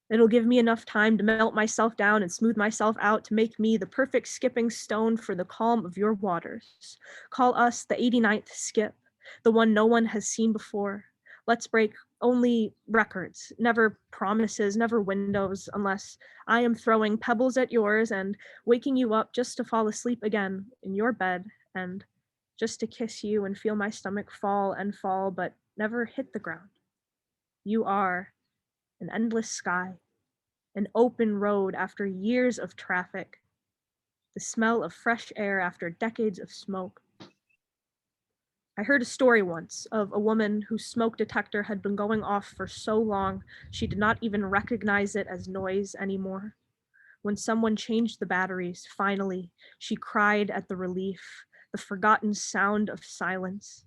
It'll give me enough time to melt myself down and smooth myself out to make me the perfect skipping stone for the calm of your waters. Call us the 89th skip, the one no one has seen before. Let's break only records, never promises, never windows, unless I am throwing pebbles at yours and waking you up just to fall asleep again in your bed and just to kiss you and feel my stomach fall and fall, but never hit the ground. You are an endless sky, an open road after years of traffic, the smell of fresh air after decades of smoke. I heard a story once of a woman whose smoke detector had been going off for so long she did not even recognize it as noise anymore. When someone changed the batteries, finally, she cried at the relief, the forgotten sound of silence.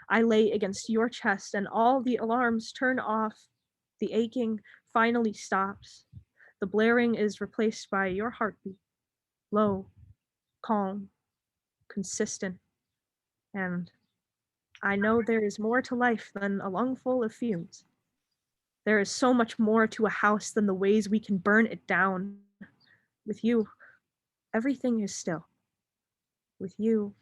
I lay against your chest and all the alarms turn off. The aching finally stops. The blaring is replaced by your heartbeat, low, calm, consistent, and I know there is more to life than a lungful of fumes. There is so much more to a house than the ways we can burn it down. With you, everything is still. With you,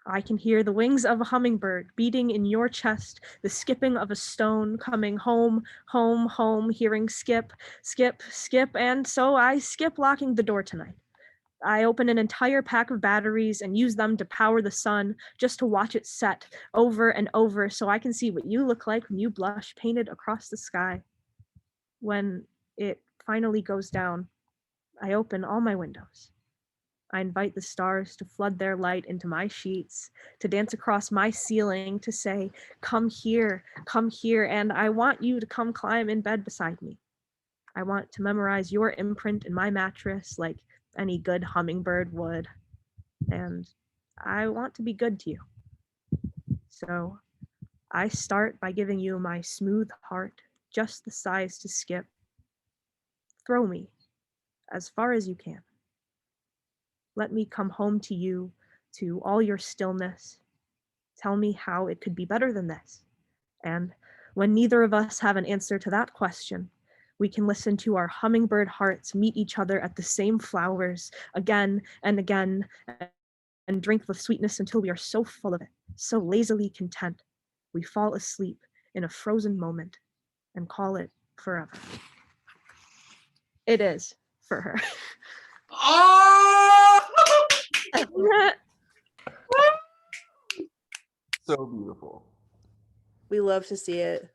I can hear the wings of a hummingbird beating in your chest, the skipping of a stone coming home, home, home, hearing skip, skip, skip, and so I skip locking the door tonight. I open an entire pack of batteries and use them to power the sun just to watch it set over and over so I can see what you look like when you blush painted across the sky. When it finally goes down, I open all my windows. I invite the stars to flood their light into my sheets, to dance across my ceiling, to say, come here, and I want you to come climb in bed beside me. I want to memorize your imprint in my mattress like any good hummingbird would, and I want to be good to you. So I start by giving you my smooth heart, just the size to skip. Throw me as far as you can. Let me come home to you, to all your stillness. Tell me how it could be better than this. And when neither of us have an answer to that question, we can listen to our hummingbird hearts meet each other at the same flowers again and again, and drink the sweetness until we are so full of it, so lazily content, we fall asleep in a frozen moment and call it forever. It is for her. Oh! So beautiful. We love to see it.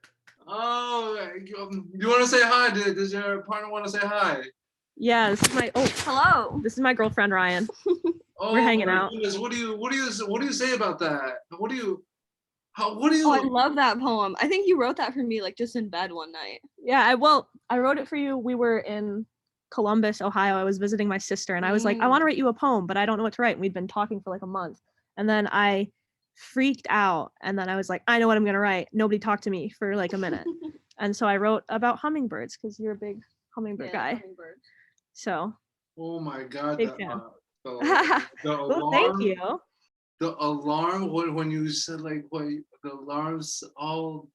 Oh, you want to say hi? Does your partner want to say hi? Yeah, this is my hello. This is my girlfriend Ryan. Oh, we're hanging out. Goodness. What do you say about that? What do you? Oh, I love that poem. I think you wrote that for me like just in bed one night. Yeah, I wrote it for you. We were in Columbus, Ohio. I was visiting my sister and I was like, I want to write you a poem, but I don't know what to write. And we'd been talking for like a month. And then I freaked out. And then I was like, I know what I'm going to write. Nobody talked to me for like a minute. And so I wrote about hummingbirds because you're a big hummingbird guy. Hummingbird. So. Oh my God. Big fan. The Well, alarm, thank you. The alarm, when you said like, the alarms all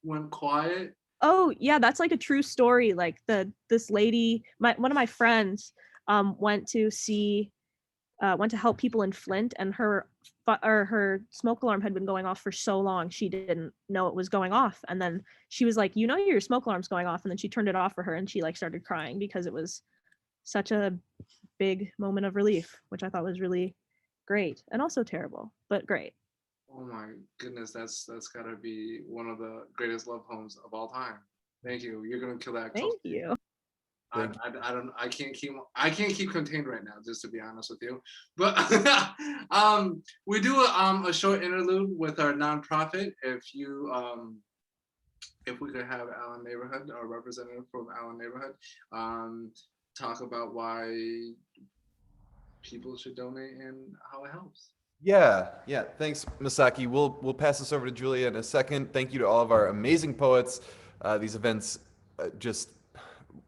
went quiet. Oh yeah, that's like a true story. Like this lady, one of my friends went to help people in Flint, and her smoke alarm had been going off for so long she didn't know it was going off. And then she was like, you know, your smoke alarm's going off. And then she turned it off for her and she like started crying because it was such a big moment of relief, which I thought was really great and also terrible, but great. Oh my goodness, that's gotta be one of the greatest love poems of all time. Thank you. You're gonna kill that. Thank you. I can't keep contained right now, just to be honest with you. But we do a short interlude with our nonprofit. If we could have Allen Neighborhood, our representative from Allen Neighborhood, talk about why people should donate and how it helps. Yeah. Thanks, Masaki. We'll pass this over to Julia in a second. Thank you to all of our amazing poets. These events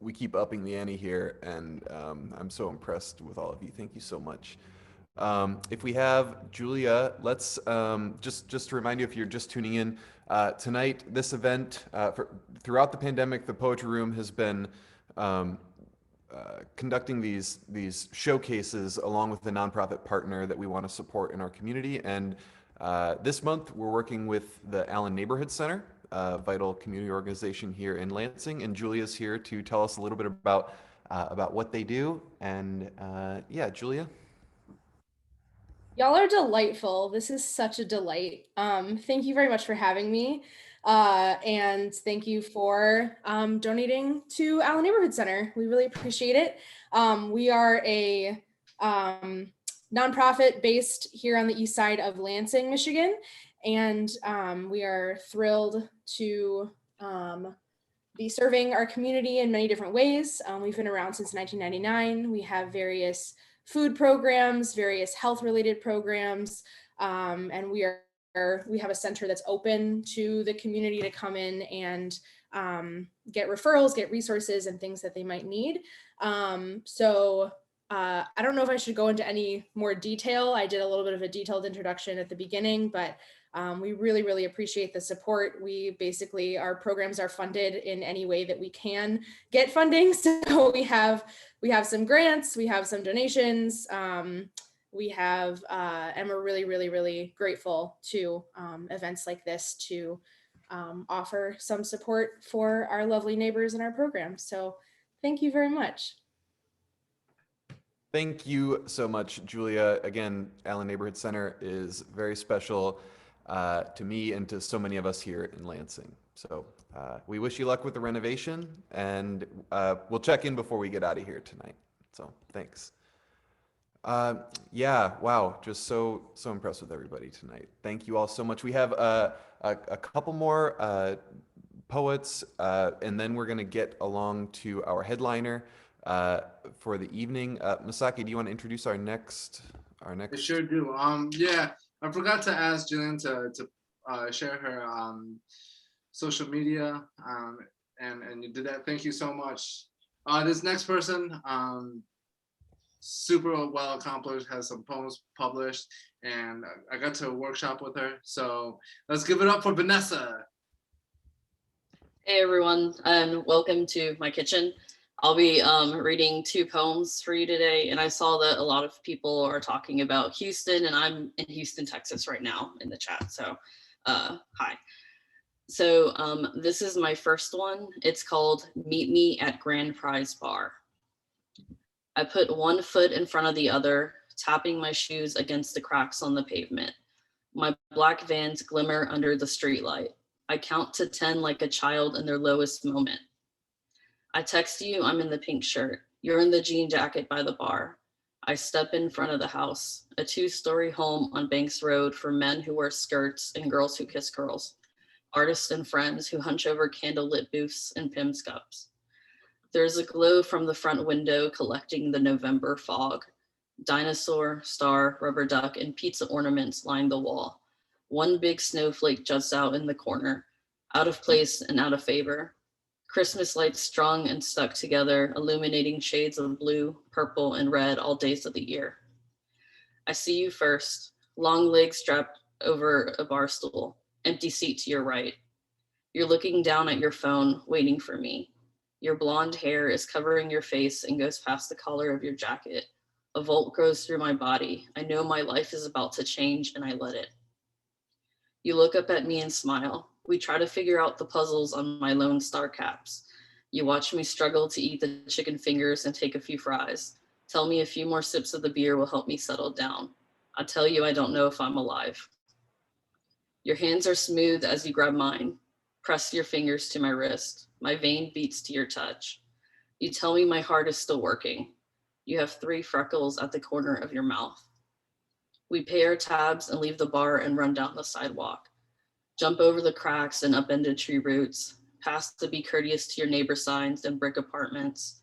we keep upping the ante here, and I'm so impressed with all of you. Thank you so much. If we have Julia, let's just to remind you, if you're just tuning in tonight, this event throughout the pandemic, the Poetry Room has been conducting these showcases along with the nonprofit partner that we want to support in our community. And this month we're working with the Allen Neighborhood Center, a vital community organization here in Lansing. And Julia's here to tell us a little bit about what they do. And yeah, Julia. Y'all are delightful. This is such a delight. Thank you very much for having me. And thank you for donating to Allen Neighborhood Center. We really appreciate it. We are a nonprofit based here on the east side of Lansing, Michigan. And we are thrilled to be serving our community in many different ways. We've been around since 1999. We have various food programs, various health-related programs, and we have a center that's open to the community to come in and get referrals, get resources, and things that they might need. I don't know if I should go into any more detail. I did a little bit of a detailed introduction at the beginning, but we really, really appreciate the support. We basically, our programs are funded in any way that we can get funding. So we have some grants, we have some donations, we have, and we're really, really, really grateful to events like this to offer some support for our lovely neighbors in our program. So thank you very much. Thank you so much, Julia. Again, Allen Neighborhood Center is very special to me and to so many of us here in Lansing. So we wish you luck with the renovation, and we'll check in before we get out of here tonight. So thanks. Yeah, wow, just so impressed with everybody tonight. Thank you all so much. We have a couple more poets, and then we're gonna get along to our headliner for the evening. Masaki, do you want to introduce our next? I sure do. Yeah, I forgot to ask Jillian to share her social media, and you did that. Thank you so much. This next person, super well accomplished, has some poems published, and I got to workshop with her. So let's give it up for Vanessa. Hey everyone, and welcome to my kitchen. I'll be reading 2 poems for you today, and I saw that a lot of people are talking about Houston, and I'm in Houston, Texas right now in the chat, so hi. So this is my first one. It's called Meet Me at Grand Prize Bar. I put one foot in front of the other, tapping my shoes against the cracks on the pavement. My black Vans glimmer under the streetlight. I count to 10 like a child in their lowest moment. I text you, I'm in the pink shirt. You're in the jean jacket by the bar. I step in front of the house, a 2-story home on Banks Road for men who wear skirts and girls who kiss girls, artists and friends who hunch over candlelit booths and Pim's cups. There's a glow from the front window collecting the November fog. Dinosaur, star, rubber duck, and pizza ornaments line the wall. One big snowflake juts out in the corner, out of place and out of favor. Christmas lights strung and stuck together, illuminating shades of blue, purple, and red all days of the year. I see you first, long legs strapped over a bar stool, empty seat to your right. You're looking down at your phone, waiting for me. Your blonde hair is covering your face and goes past the collar of your jacket. A volt goes through my body. I know my life is about to change, and I let it. You look up at me and smile. We try to figure out the puzzles on my Lone Star caps. You watch me struggle to eat the chicken fingers and take a few fries. Tell me a few more sips of the beer will help me settle down. I tell you I don't know if I'm alive. Your hands are smooth as you grab mine. Press your fingers to my wrist. My vein beats to your touch. You tell me my heart is still working. You have 3 freckles at the corner of your mouth. We pay our tabs and leave the bar and run down the sidewalk. Jump over the cracks and upended tree roots, past the be courteous to your neighbor signs and brick apartments.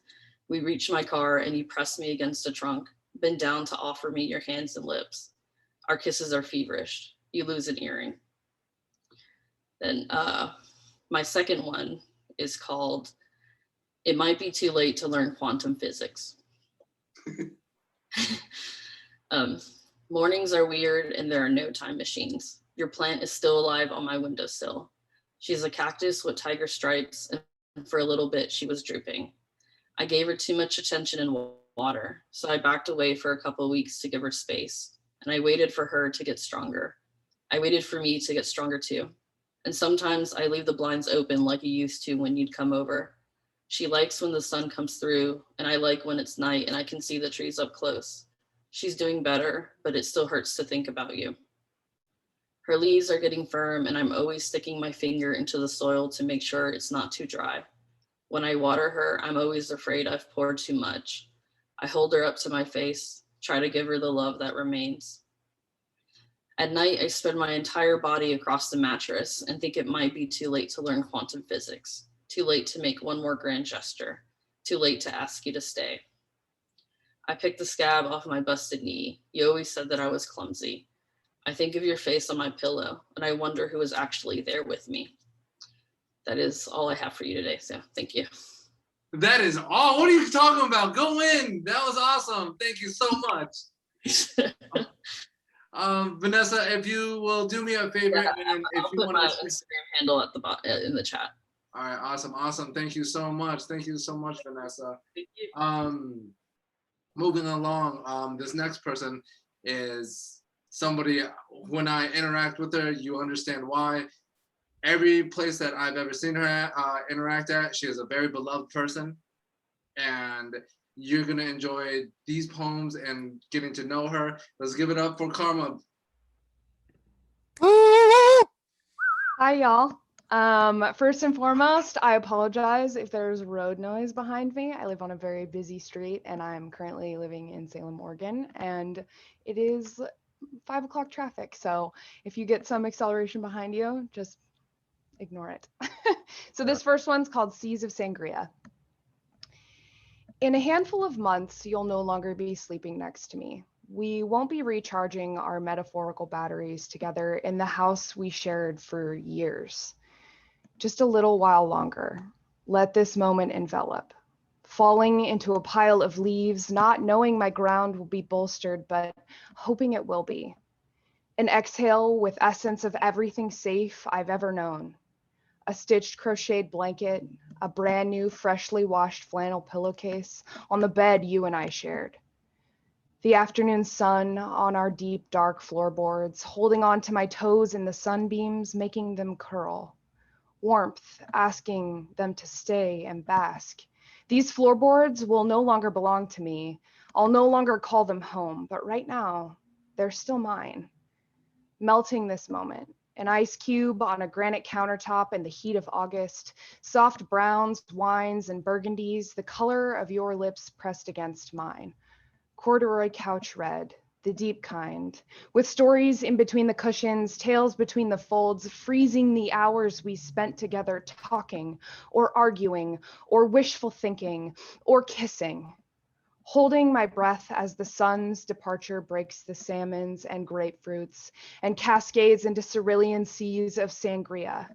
We reach my car and you press me against the trunk, bend down to offer me your hands and lips. Our kisses are feverish. You lose an earring. Then my second one is called It Might Be Too Late to Learn Quantum Physics. Mornings are weird and there are no time machines. Your plant is still alive on my windowsill. She's a cactus with tiger stripes, and for a little bit she was drooping. I gave her too much attention and water, so I backed away for a couple of weeks to give her space, and I waited for her to get stronger. I waited for me to get stronger too. And sometimes I leave the blinds open like you used to when you'd come over. She likes when the sun comes through, and I like when it's night and I can see the trees up close. She's doing better, but it still hurts to think about you. Her leaves are getting firm, and I'm always sticking my finger into the soil to make sure it's not too dry. When I water her, I'm always afraid I've poured too much. I hold her up to my face, try to give her the love that remains. At night, I spread my entire body across the mattress and think it might be too late to learn quantum physics, too late to make one more grand gesture, too late to ask you to stay. I pick the scab off my busted knee. You always said that I was clumsy. I think of your face on my pillow, and I wonder who is actually there with me. That is all I have for you today, so thank you. That is all. What are you talking about? Go in. That was awesome. Thank you so much. Vanessa, if you will do me a favor, and if I'll you put want my to Instagram handle at the in the chat. All right, awesome. Thank you so much. Thank you so much, Vanessa. Thank you. Moving along, this next person is somebody, when I interact with her, you understand why. Every place that I've ever seen her at, interact at, she is a very beloved person. And you're gonna enjoy these poems and getting to know her. Let's give it up for Carma. Hi, y'all. First and foremost, I apologize if there's road noise behind me. I live on a very busy street and I'm currently living in Salem, Oregon, and it is 5 o'clock traffic. So if you get some acceleration behind you, just ignore it. So this first one's called Seas of Sangria. In a handful of months, you'll no longer be sleeping next to me. We won't be recharging our metaphorical batteries together in the house we shared for years. Just a little while longer. Let this moment envelop. Falling into a pile of leaves, not knowing my ground will be bolstered, but hoping it will be. An exhale with essence of everything safe I've ever known. A stitched crocheted blanket, a brand new freshly washed flannel pillowcase on the bed you and I shared. The afternoon sun on our deep, dark floorboards, holding on to my toes in the sunbeams, making them curl. Warmth, asking them to stay and bask. These floorboards will no longer belong to me. I'll no longer call them home, but right now, they're still mine. Melting this moment, an ice cube on a granite countertop in the heat of August, soft browns, wines, and burgundies, the color of your lips pressed against mine. Corduroy couch red, the deep kind, with stories in between the cushions, tales between the folds, freezing the hours we spent together talking, or arguing, or wishful thinking, or kissing. Holding my breath as the sun's departure breaks the salmons and grapefruits and cascades into cerulean seas of sangria.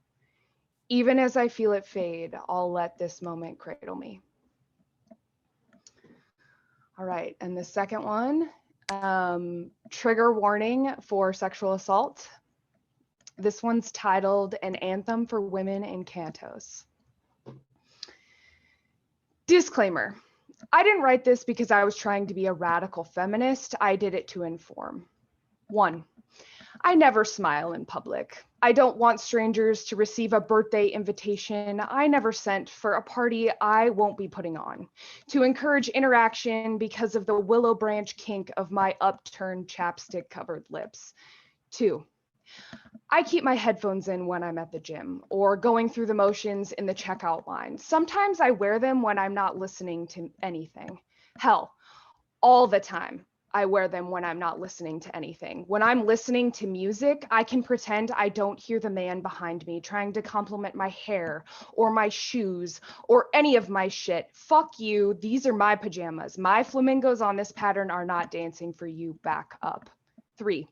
Even as I feel it fade, I'll let this moment cradle me. All right, and the second one, trigger warning for sexual assault. This one's titled An Anthem for Women in Cantos. Disclaimer, I didn't write this because I was trying to be a radical feminist. I did it to inform. 1, I never smile in public. I don't want strangers to receive a birthday invitation I never sent for a party I won't be putting on, to encourage interaction because of the willow branch kink of my upturned chapstick-covered lips. 2, I keep my headphones in when I'm at the gym or going through the motions in the checkout line. Sometimes I wear them when I'm not listening to anything. Hell, all the time. I wear them when I'm not listening to anything. When I'm listening to music, I can pretend I don't hear the man behind me trying to compliment my hair or my shoes or any of my shit. Fuck you. These are my pajamas. My flamingos on this pattern are not dancing for you. Back up. 3,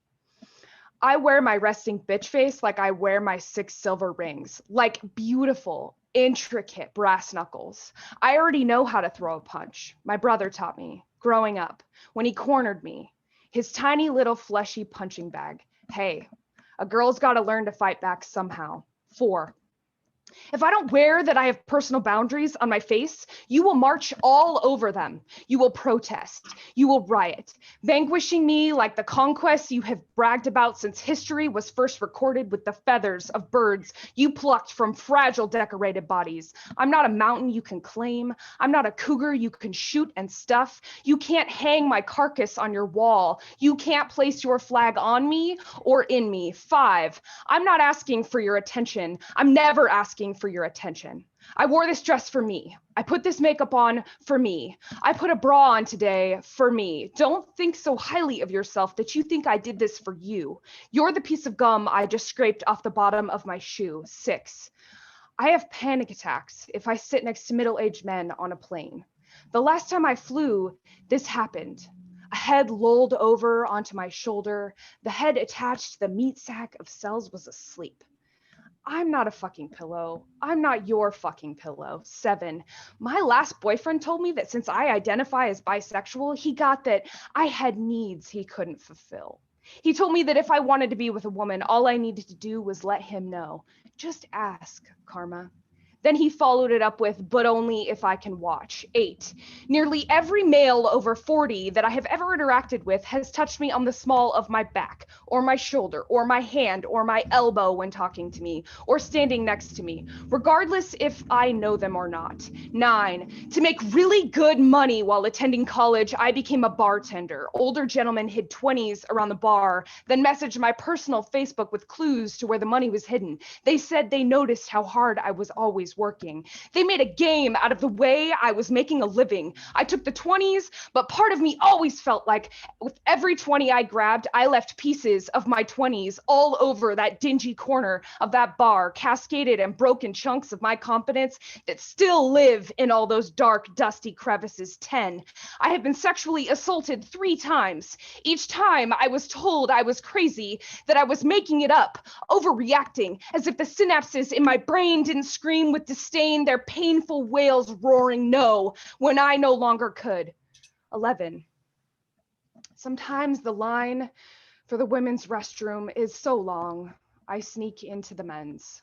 I wear my resting bitch face like I wear my 6 silver rings, like beautiful, intricate brass knuckles. I already know how to throw a punch. My brother taught me growing up when he cornered me, his tiny little fleshy punching bag. Hey, a girl's got to learn to fight back somehow. 4, if I don't wear that I have personal boundaries on my face, you will march all over them. You will protest. You will riot, vanquishing me like the conquests you have bragged about since history was first recorded with the feathers of birds you plucked from fragile decorated bodies. I'm not a mountain you can claim. I'm not a cougar you can shoot and stuff. You can't hang my carcass on your wall. You can't place your flag on me or in me. 5, I'm not asking for your attention. I'm never asking asking for your attention. I wore this dress for me. I put this makeup on for me. I put a bra on today for me. Don't think so highly of yourself that you think I did this for you. You're the piece of gum I just scraped off the bottom of my shoe. 6. I have panic attacks if I sit next to middle-aged men on a plane. The last time I flew, this happened. A head lolled over onto my shoulder. The head attached to the meat sack of cells was asleep. I'm not a fucking pillow. I'm not your fucking pillow. 7. My last boyfriend told me that since I identify as bisexual, he got that I had needs he couldn't fulfill. He told me that if I wanted to be with a woman, all I needed to do was let him know. Just ask, Karma. Then he followed it up with, but only if I can watch. 8. Nearly every male over 40 that I have ever interacted with has touched me on the small of my back, or my shoulder, or my hand, or my elbow when talking to me, or standing next to me, regardless if I know them or not. 9. To make really good money while attending college, I became a bartender. Older gentlemen hid 20s around the bar, then messaged my personal Facebook with clues to where the money was hidden. They said they noticed how hard I was always working. They made a game out of the way I was making a living. I took the 20s, but part of me always felt like with every 20 I grabbed, I left pieces of my 20s all over that dingy corner of that bar, cascaded and broken chunks of my confidence that still live in all those dark, dusty crevices. 10. I have been sexually assaulted 3 times. Each time I was told I was crazy, that I was making it up, overreacting, as if the synapses in my brain didn't scream with disdain, their painful wails roaring no when I no longer could. 11. Sometimes the line for the women's restroom is so long, I sneak into the men's.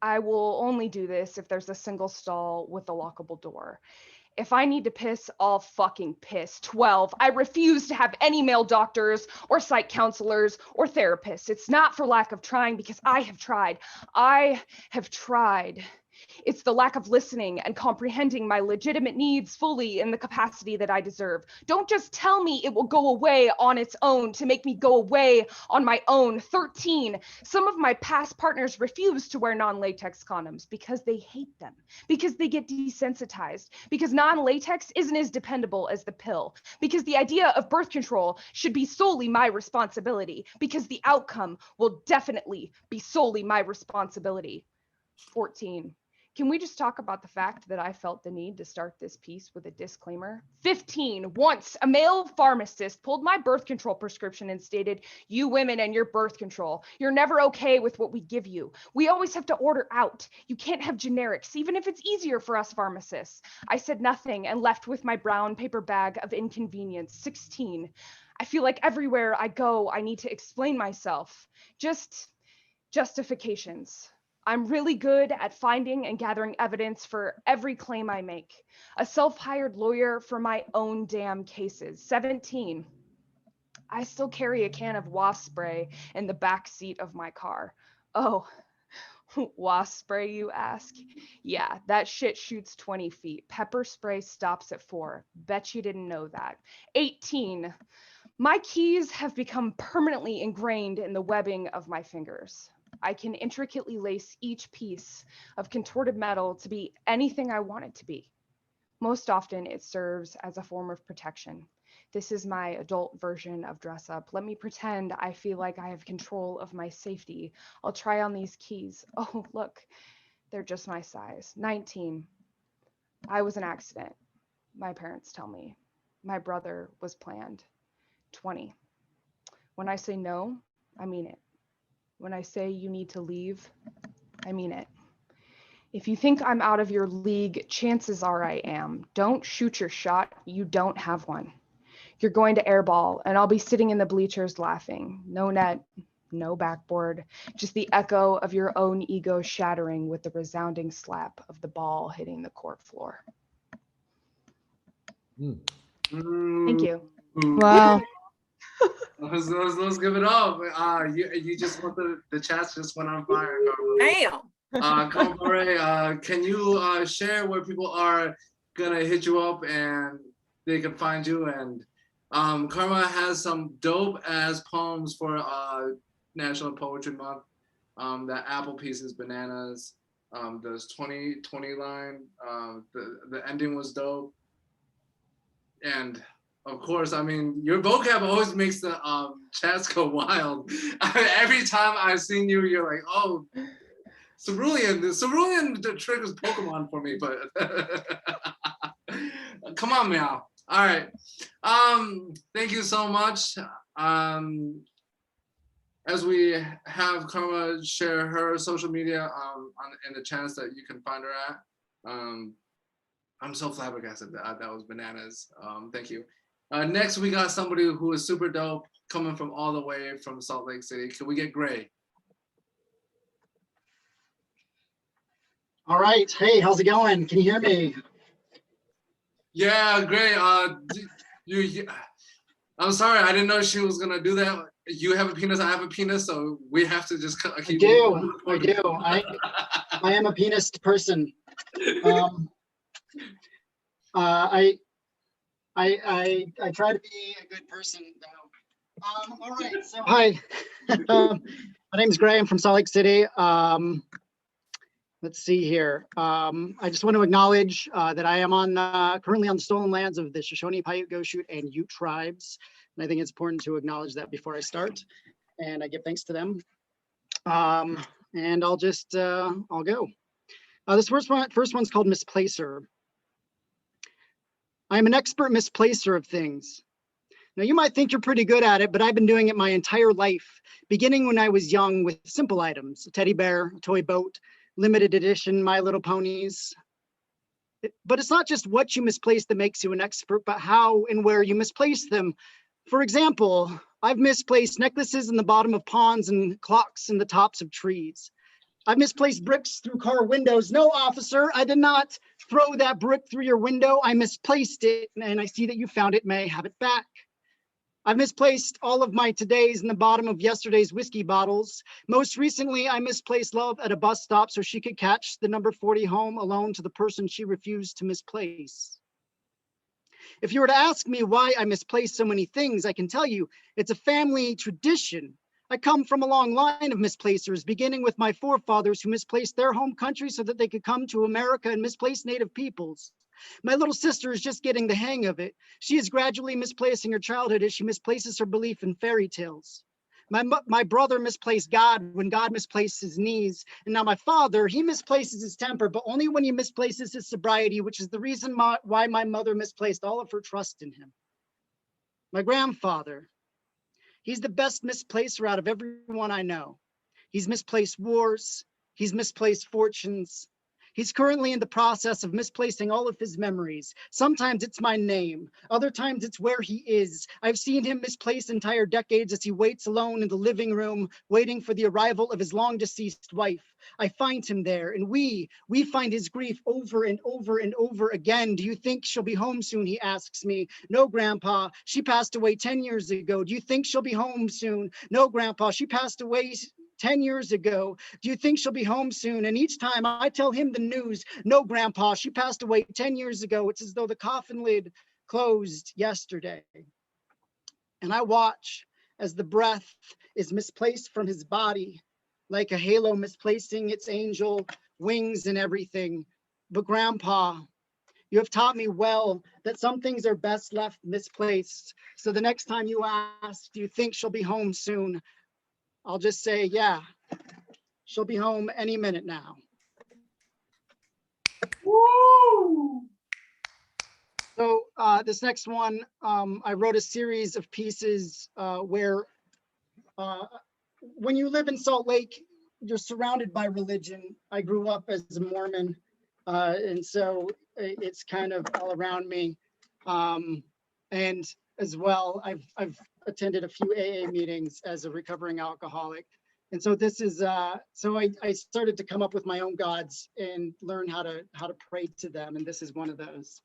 I will only do this if there's a single stall with a lockable door. If I need to piss, I'll fucking piss. 12. I refuse to have any male doctors or psych counselors or therapists. It's not for lack of trying, because I have tried. I have tried. It's the lack of listening and comprehending my legitimate needs fully in the capacity that I deserve. Don't just tell me it will go away on its own to make me go away on my own. 13. Some of my past partners refuse to wear non-latex condoms because they hate them, because they get desensitized, because non-latex isn't as dependable as the pill, because the idea of birth control should be solely my responsibility, because the outcome will definitely be solely my responsibility. 14. Can we just talk about the fact that I felt the need to start this piece with a disclaimer? 15. Once a male pharmacist pulled my birth control prescription and stated, "You women and your birth control, you're never okay with what we give you. We always have to order out. You can't have generics, even if it's easier for us pharmacists." I said nothing and left with my brown paper bag of inconvenience. 16. I feel like everywhere I go, I need to explain myself. Just justifications. I'm really good at finding and gathering evidence for every claim I make. A self-hired lawyer for my own damn cases. 17. I still carry a can of wasp spray in the back seat of my car. Oh, wasp spray, you ask? Yeah, that shit shoots 20 feet. Pepper spray stops at 4. Bet you didn't know that. 18. My keys have become permanently ingrained in the webbing of my fingers. I can intricately lace each piece of contorted metal to be anything I want it to be. Most often, it serves as a form of protection. This is my adult version of dress up. Let me pretend I feel like I have control of my safety. I'll try on these keys. Oh, look, they're just my size. 19. I was an accident. My parents tell me. My brother was planned. 20. When I say no, I mean it. When I say you need to leave, I mean it. If you think I'm out of your league, chances are I am. Don't shoot your shot. You don't have one. You're going to airball, and I'll be sitting in the bleachers laughing. No net, no backboard, just the echo of your own ego shattering with the resounding slap of the ball hitting the court floor. Thank you. Wow. Let's give it up. You just want the chats just went on fire. Damn. Carma Barre, can you share where people are gonna hit you up and they can find you? And Carma has some dope ass poems for National Poetry Month. That apple pieces, bananas. This 2020 line, the ending was dope. And of course, I mean, your vocab always makes the chats go wild. Every time I've seen you, you're like, oh, Cerulean triggers Pokemon for me, but come on, Meow. All right. Thank you so much. As we have Carma share her social media in the channels that you can find her at. I'm so flabbergasted. That was bananas. Thank you. Next, we got somebody who is super dope, coming from all the way from Salt Lake City. Can we get Gray? All right. Hey, how's it going? Can you hear me? Yeah, Gray. I'm sorry, I didn't know she was gonna do that. You have a penis, I have a penis, so we have to just keep. I do. I am a penis person. I try to be a good person though. All right. So hi, my name is Gray. I'm from Salt Lake City. Let's see here. I just want to acknowledge that I am currently on the stolen lands of the Shoshone, Paiute, Goshute, and Ute tribes. And I think it's important to acknowledge that before I start. And I give thanks to them. And I'll go. This first one's called Misplacer. I am an expert misplacer of things. Now, you might think you're pretty good at it, but I've been doing it my entire life, beginning when I was young with simple items, a teddy bear, a toy boat, limited edition My Little Ponies. But it's not just what you misplace that makes you an expert, but how and where you misplace them. For example, I've misplaced necklaces in the bottom of ponds and clocks in the tops of trees. I've misplaced bricks through car windows. No, officer, I did not throw that brick through your window. I misplaced it, and I see that you found it. May I have it back? I've misplaced all of my todays in the bottom of yesterday's whiskey bottles. Most recently, I misplaced love at a bus stop so she could catch the number 40 home alone to the person she refused to misplace. If you were to ask me why I misplaced so many things, I can tell you it's a family tradition. I come from a long line of misplacers, beginning with my forefathers who misplaced their home country so that they could come to America and misplace native peoples. My little sister is just getting the hang of it. She is gradually misplacing her childhood as she misplaces her belief in fairy tales. My brother misplaced God when God misplaced his knees. And now my father, he misplaces his temper, but only when he misplaces his sobriety, which is the reason why my mother misplaced all of her trust in him. My grandfather, he's the best misplacer out of everyone I know. He's misplaced wars. He's misplaced fortunes. He's currently in the process of misplacing all of his memories. Sometimes it's my name. Other times it's where he is. I've seen him misplace entire decades as he waits alone in the living room, waiting for the arrival of his long deceased wife. I find him there, and we find his grief over and over and over again. Do you think she'll be home soon? He asks me. No, Grandpa, she passed away 10 years ago. Do you think she'll be home soon? No, Grandpa, she passed away 10 years ago. Do you think she'll be home soon? And each time I tell him the news. No, Grandpa, she passed away 10 years ago. It's as though the coffin lid closed yesterday. And I watch as the breath is misplaced from his body, like a halo misplacing its angel wings and everything. But Grandpa, you have taught me well that some things are best left misplaced. So the next time you ask, do you think she'll be home soon? I'll just say, yeah, she'll be home any minute now. Woo! So this next one, I wrote a series of pieces where when you live in Salt Lake, you're surrounded by religion. I grew up as a Mormon, and so it's kind of all around me. And as well, I've attended a few AA meetings as a recovering alcoholic. And so this is, so I started to come up with my own gods and learn how to pray to them. And this is one of those.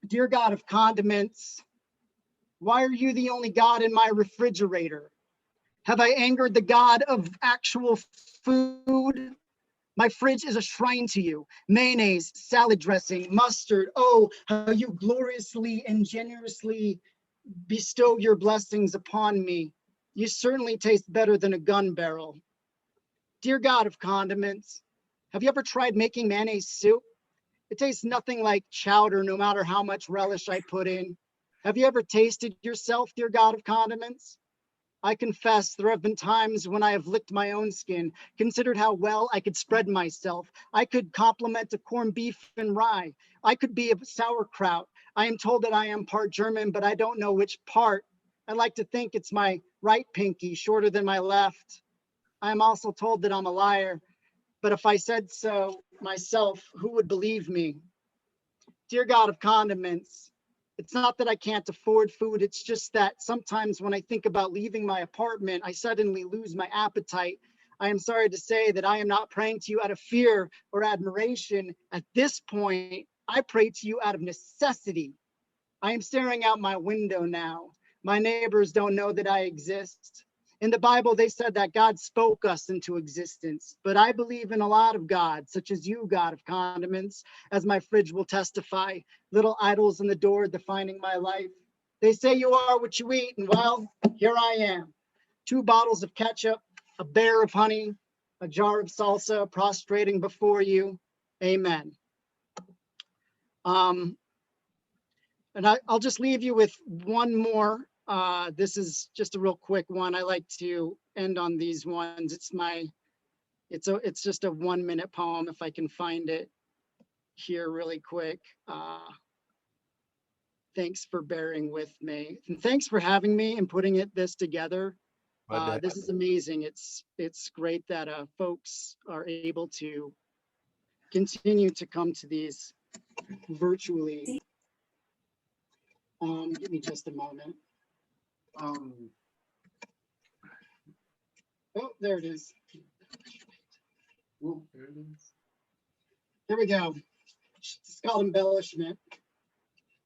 Dear God of condiments, why are you the only God in my refrigerator? Have I angered the God of actual food? My fridge is a shrine to you. Mayonnaise, salad dressing, mustard. Oh, how you gloriously and generously bestow your blessings upon me. You certainly taste better than a gun barrel. Dear God of condiments, have you ever tried making mayonnaise soup? It tastes nothing like chowder, no matter how much relish I put in. Have you ever tasted yourself, dear God of condiments? I confess there have been times when I have licked my own skin, considered how well I could spread myself. I could compliment a corned beef and rye. I could be a sauerkraut. I am told that I am part German, but I don't know which part. I like to think it's my right pinky, shorter than my left. I am also told that I'm a liar, but if I said so myself, who would believe me? Dear God of condiments, it's not that I can't afford food. It's just that sometimes when I think about leaving my apartment, I suddenly lose my appetite. I am sorry to say that I am not praying to you out of fear or admiration. At this point, I pray to you out of necessity. I am staring out my window now. My neighbors don't know that I exist. In the Bible, they said that God spoke us into existence, but I believe in a lot of gods, such as you, God of condiments, as my fridge will testify, little idols in the door defining my life. They say you are what you eat, and well, here I am. 2 bottles of ketchup, a bear of honey, a jar of salsa prostrating before you. Amen. And I'll just leave you with one more. This is just a real quick one. I like to end on these ones. It's just a 1-minute poem if I can find it here really quick. Thanks for bearing with me, and thanks for having me and putting this together. This is amazing. It's great that folks are able to continue to come to these virtually. Give me just a moment. Oh, there it is. Oh, there it is. Here we go. It's called embellishment.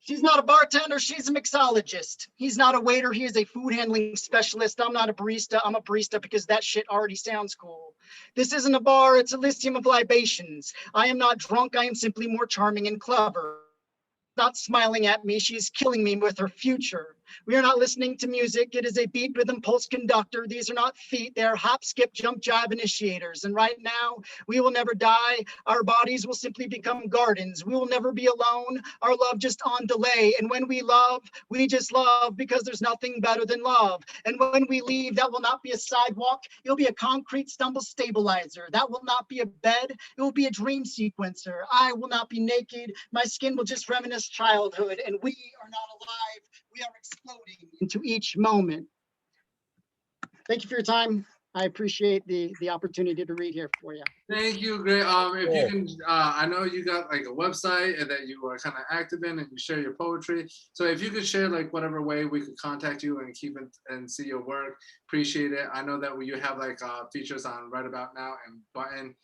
She's not a bartender, she's a mixologist. He's not a waiter, he is a food handling specialist. I'm not a barista, I'm a barista because that shit already sounds cool. This isn't a bar, it's a lyceum of libations. I am not drunk, I am simply more charming and clever. Not smiling at me, she's killing me with her future. We are not listening to music, it is a beat rhythm pulse conductor. These are not feet, they are hop, skip, jump, jive initiators. And right now, we will never die. Our bodies will simply become gardens. We will never be alone, our love just on delay. And when we love, we just love because there's nothing better than love. And when we leave, that will not be a sidewalk, it'll be a concrete stumble stabilizer. That will not be a bed, it will be a dream sequencer. I will not be naked, my skin will just reminisce childhood, and we are not alive, we are exploding into each moment. Thank you for your time. I appreciate the opportunity to read here for you. Thank you, great. If you can, I know you got like a website and that you are kind of active in and you share your poetry. So if you could share like whatever way we could contact you and keep it and see your work, appreciate it. I know that you have like features on Right About Now and Button.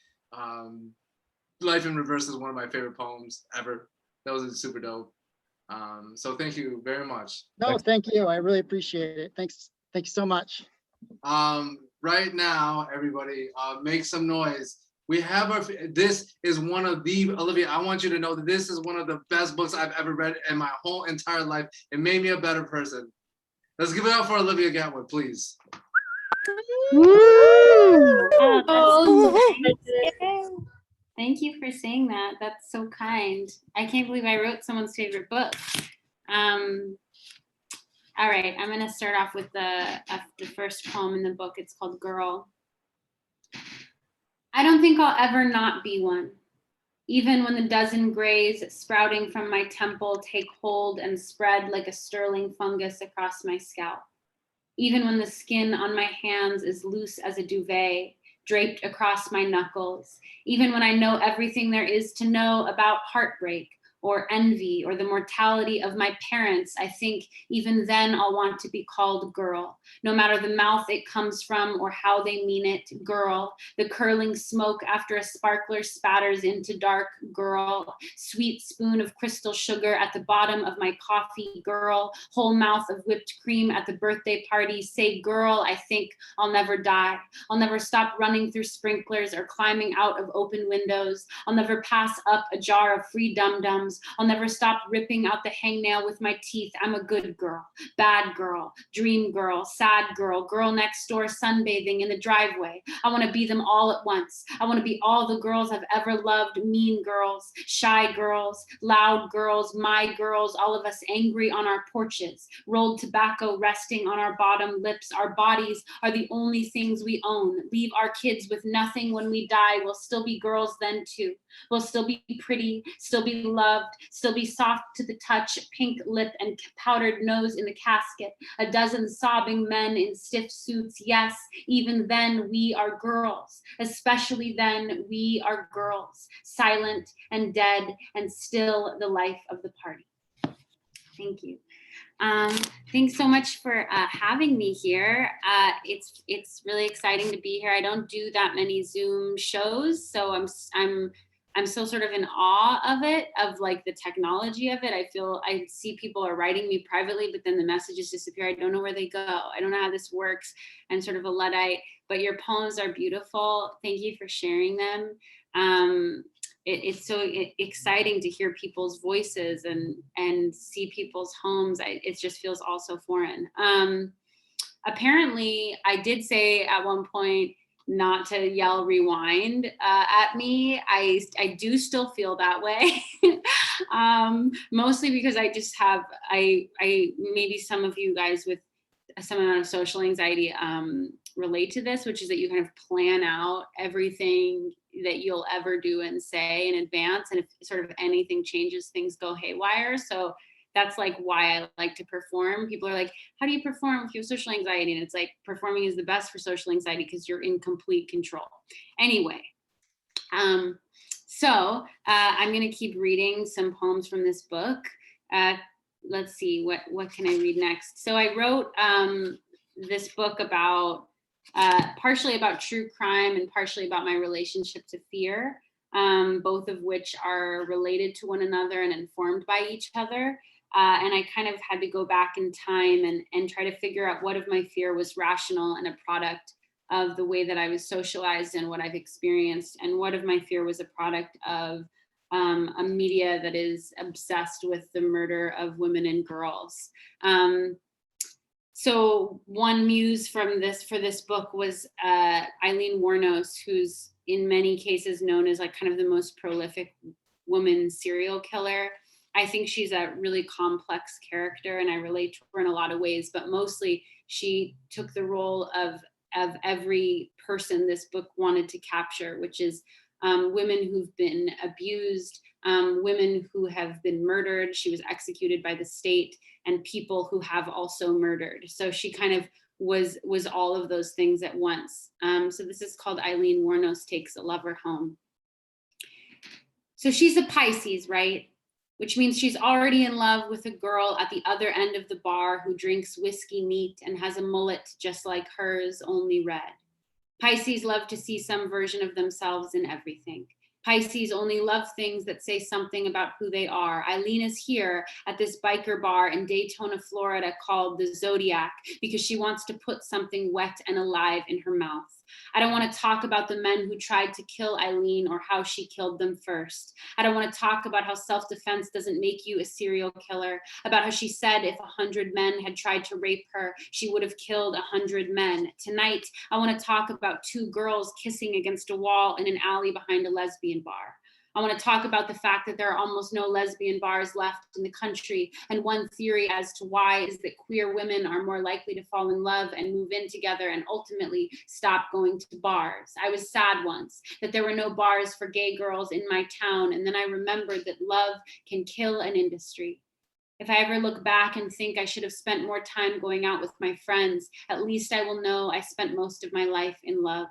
Life in Reverse is one of my favorite poems ever. That was super dope. So thank you very much. No, thank you. I really appreciate it. Thanks. Thank you so much. Right now, everybody, make some noise. We have this is one of the, Olivia, I want you to know that this is one of the best books I've ever read in my whole entire life. It made me a better person. Let's give it up for Olivia Gatwood, please. Thank you for saying that. That's so kind. I can't believe I wrote someone's favorite book. All right, I'm gonna start off with the first poem in the book. It's called Girl. I don't think I'll ever not be one. Even when the dozen grays sprouting from my temple take hold and spread like a sterling fungus across my scalp. Even when the skin on my hands is loose as a duvet, draped across my knuckles, even when I know everything there is to know about heartbreak or envy or the mortality of my parents, I think even then I'll want to be called girl, no matter the mouth it comes from or how they mean it, girl, the curling smoke after a sparkler spatters into dark, girl, sweet spoon of crystal sugar at the bottom of my coffee, girl, whole mouth of whipped cream at the birthday party, say girl, I think I'll never die. I'll never stop running through sprinklers or climbing out of open windows. I'll never pass up a jar of free dum-dums bones. I'll never stop ripping out the hangnail with my teeth. I'm a good girl, bad girl, dream girl, sad girl, girl next door sunbathing in the driveway. I want to be them all at once. I want to be all the girls I've ever loved, mean girls, shy girls, loud girls, my girls, all of us angry on our porches, rolled tobacco resting on our bottom lips. Our bodies are the only things we own. Leave our kids with nothing when we die. We'll still be girls then too. We'll still be pretty, still be loved, still be soft to the touch, pink lip and powdered nose in the casket. A dozen sobbing men in stiff suits. Yes, even then we are girls. Especially then we are girls. Silent and dead and still the life of the party. Thank you. Thanks so much for having me here. It's really exciting to be here. I don't do that many Zoom shows, so I'm still sort of in awe of it, of like the technology of it. I see people are writing me privately, but then the messages disappear. I don't know where they go. I don't know how this works. I'm sort of a Luddite, but your poems are beautiful. Thank you for sharing them. It's so exciting to hear people's voices and see people's homes. It just feels all so foreign. Apparently, I did say at one point not to yell rewind at me. I do still feel that way, mostly because I just have, maybe some of you guys with some amount of social anxiety relate to this, which is that you kind of plan out everything that you'll ever do and say in advance. And if sort of anything changes, things go haywire. So that's like why I like to perform. People are like, how do you perform if you have social anxiety? And it's like, performing is the best for social anxiety because you're in complete control. Anyway, so I'm gonna keep reading some poems from this book. Let's see, what can I read next? So I wrote this book about, partially about true crime and partially about my relationship to fear, both of which are related to one another and informed by each other. And I kind of had to go back in time and try to figure out what of my fear was rational and a product of the way that I was socialized and what I've experienced, and what of my fear was a product of a media that is obsessed with the murder of women and girls. So one muse for this book was Eileen Wuornos, who's in many cases known as like kind of the most prolific woman serial killer. I think she's a really complex character and I relate to her in a lot of ways, but mostly she took the role of every person this book wanted to capture, which is women who've been abused, women who have been murdered. She was executed by the state, and people who have also murdered. So she kind of was all of those things at once. So this is called Eileen Wuornos Takes a Lover Home. So she's a Pisces, right? Which means she's already in love with a girl at the other end of the bar who drinks whiskey neat and has a mullet just like hers, only red. Pisces love to see some version of themselves in everything. Pisces only love things that say something about who they are. Eileen is here at this biker bar in Daytona, Florida called the Zodiac because she wants to put something wet and alive in her mouth. I don't want to talk about the men who tried to kill Eileen or how she killed them first. I don't want to talk about how self-defense doesn't make you a serial killer, about how she said if 100 men had tried to rape her, she would have killed 100 men. Tonight, I want to talk about two girls kissing against a wall in an alley behind a lesbian bar. I want to talk about the fact that there are almost no lesbian bars left in the country. And one theory as to why is that queer women are more likely to fall in love and move in together and ultimately stop going to bars. I was sad once that there were no bars for gay girls in my town. And then I remembered that love can kill an industry. If I ever look back and think I should have spent more time going out with my friends, at least I will know I spent most of my life in love.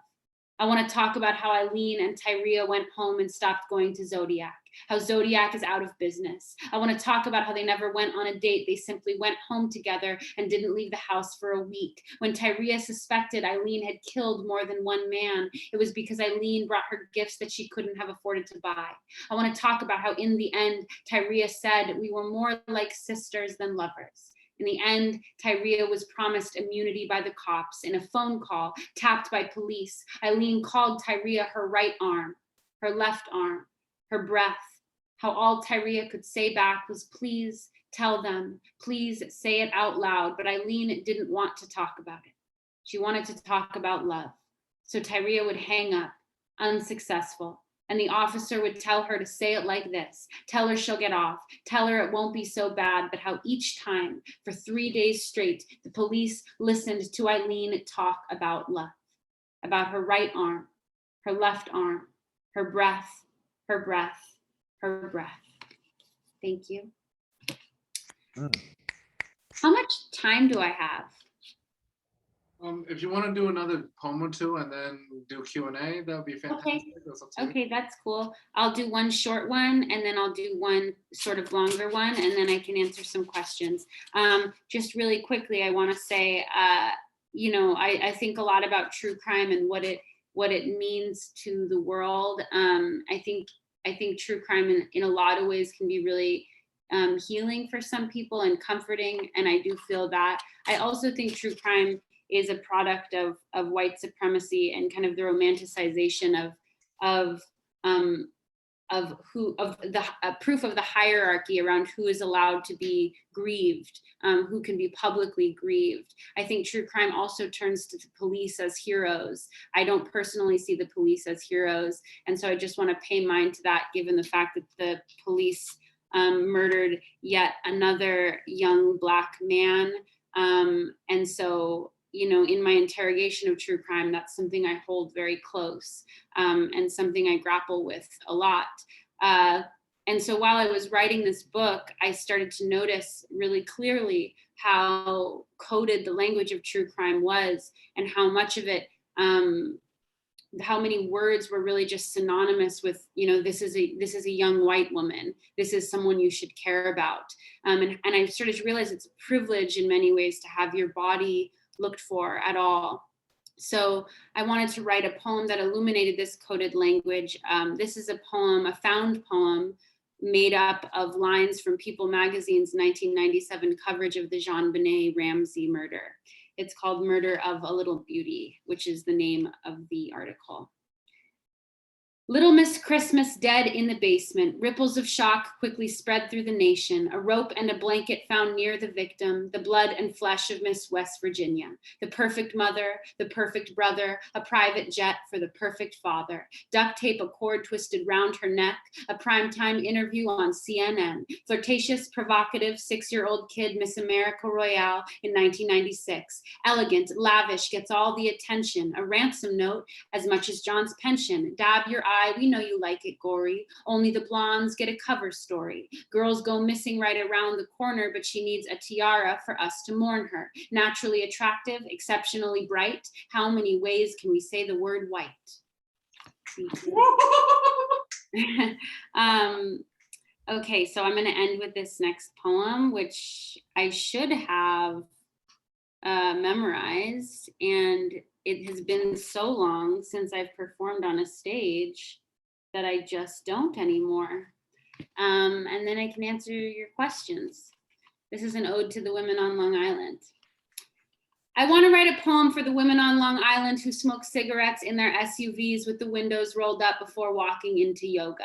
I want to talk about how Eileen and Tyria went home and stopped going to Zodiac, how Zodiac is out of business. I want to talk about how they never went on a date. They simply went home together and didn't leave the house for a week. When Tyria suspected Eileen had killed more than one man, it was because Eileen brought her gifts that she couldn't have afforded to buy. I want to talk about how in the end, Tyria said we were more like sisters than lovers. In the end, Tyria was promised immunity by the cops. In a phone call tapped by police, Eileen called Tyria her right arm, her left arm, her breath, How all Tyria could say back was, please tell them, please say it out loud. But Eileen didn't want to talk about it. She wanted to talk about love. So Tyria would hang up, unsuccessful. And the officer would tell her to say it like this. Tell her she'll get off. Tell her it won't be so bad. But how each time, for 3 days straight, the police listened to Eileen talk about love, about her right arm, her left arm, her breath, her breath, her breath. Thank you. How much time do I have? If you want to do another poem or two and then do Q&A, that would be fantastic. Okay, that's cool. I'll do one short one and then I'll do one sort of longer one and then I can answer some questions. Just really quickly, I want to say, you know, I think a lot about true crime and what it means to the world. I think true crime in a lot of ways can be really healing for some people and comforting, and I do feel that. I also think true crime is a product of white supremacy and kind of the romanticization of the proof of the hierarchy around who is allowed to be grieved, who can be publicly grieved. I think true crime also turns to the police as heroes. I don't personally see the police as heroes, and so I just want to pay mind to that, given the fact that the police murdered yet another young Black man, and so, you know, in my interrogation of true crime, that's something I hold very close, and something I grapple with a lot. And so while I was writing this book, I started to notice really clearly how coded the language of true crime was, and how much of it, how many words were really just synonymous with, you know, this is a young white woman. This is someone you should care about. And I started to realize it's a privilege in many ways to have your body looked for at all. So I wanted to write a poem that illuminated this coded language. This is a poem, a found poem, made up of lines from People Magazine's 1997 coverage of the JonBenet Ramsey murder. It's called Murder of a Little Beauty, which is the name of the article. Little Miss Christmas dead in the basement. Ripples of shock quickly spread through the nation. A rope and a blanket found near the victim. The blood and flesh of Miss West Virginia. The perfect mother, the perfect brother. A private jet for the perfect father. Duct tape, a cord twisted round her neck. A primetime interview on CNN. Flirtatious, provocative 6-year-old kid Miss America Royale in 1996. Elegant, lavish, gets all the attention. A ransom note as much as John's pension. Dab your eye. We know you like it gory. Only the blondes get a cover story. Girls go missing right around the corner, but she needs a tiara for us to mourn her. Naturally attractive, exceptionally bright. How many ways can we say the word white? Okay, so I'm going to end with this next poem, which I should have memorized, and it has been so long since I've performed on a stage that I just don't anymore. And then I can answer your questions. This is an ode to the women on Long Island. I want to write a poem for the women on Long Island who smoke cigarettes in their SUVs with the windows rolled up before walking into yoga,